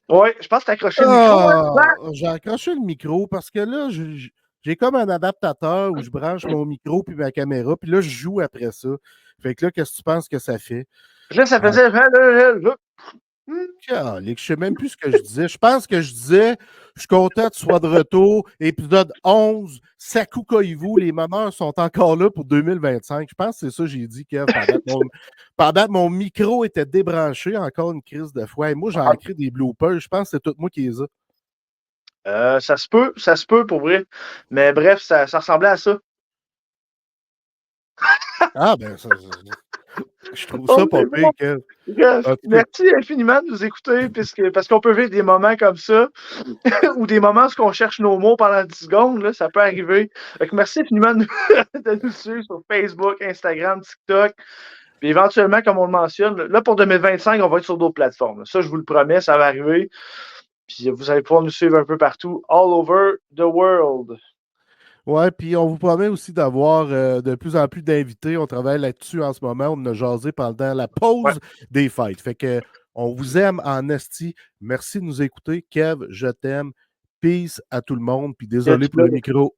Oui, je pense que tu as accroché le micro. Hein? J'ai accroché le micro parce que là, j'ai comme un adaptateur où je branche mon micro puis ma caméra, puis là, je joue après ça. Fait que là, qu'est-ce que tu penses que ça fait? Là, ça faisait. Je sais même plus ce que je disais. Je pense que je disais, je suis content que tu sois de retour. Épisode 11, Saku Koivu, les meneurs sont encore là pour 2025. Je pense que c'est ça que j'ai dit, Kev, pendant que mon micro était débranché, encore une crise de foi. Et moi, j'ai ancré des bloopers. Je pense que c'est tout moi qui les a. Ça se peut pour vrai. Mais bref, ça ressemblait à ça. Ah, ben, je trouve ça pas pire, Kev. Merci infiniment de nous écouter, parce qu'on peut vivre des moments comme ça, ou des moments où on cherche nos mots pendant 10 secondes, là, ça peut arriver. Donc, merci infiniment de nous suivre sur Facebook, Instagram, TikTok. Puis éventuellement, comme on le mentionne, là, pour 2025, on va être sur d'autres plateformes. Là. Ça, je vous le promets, ça va arriver. Puis vous allez pouvoir nous suivre un peu partout, all over the world. Ouais, puis on vous promet aussi d'avoir de plus en plus d'invités. On travaille là-dessus en ce moment. On en a jasé pendant la Ouais. pause des fêtes. Fait que on vous aime en esti. Merci de nous écouter. Kev, je t'aime. Peace à tout le monde. Puis désolé Catch pour le up. micro.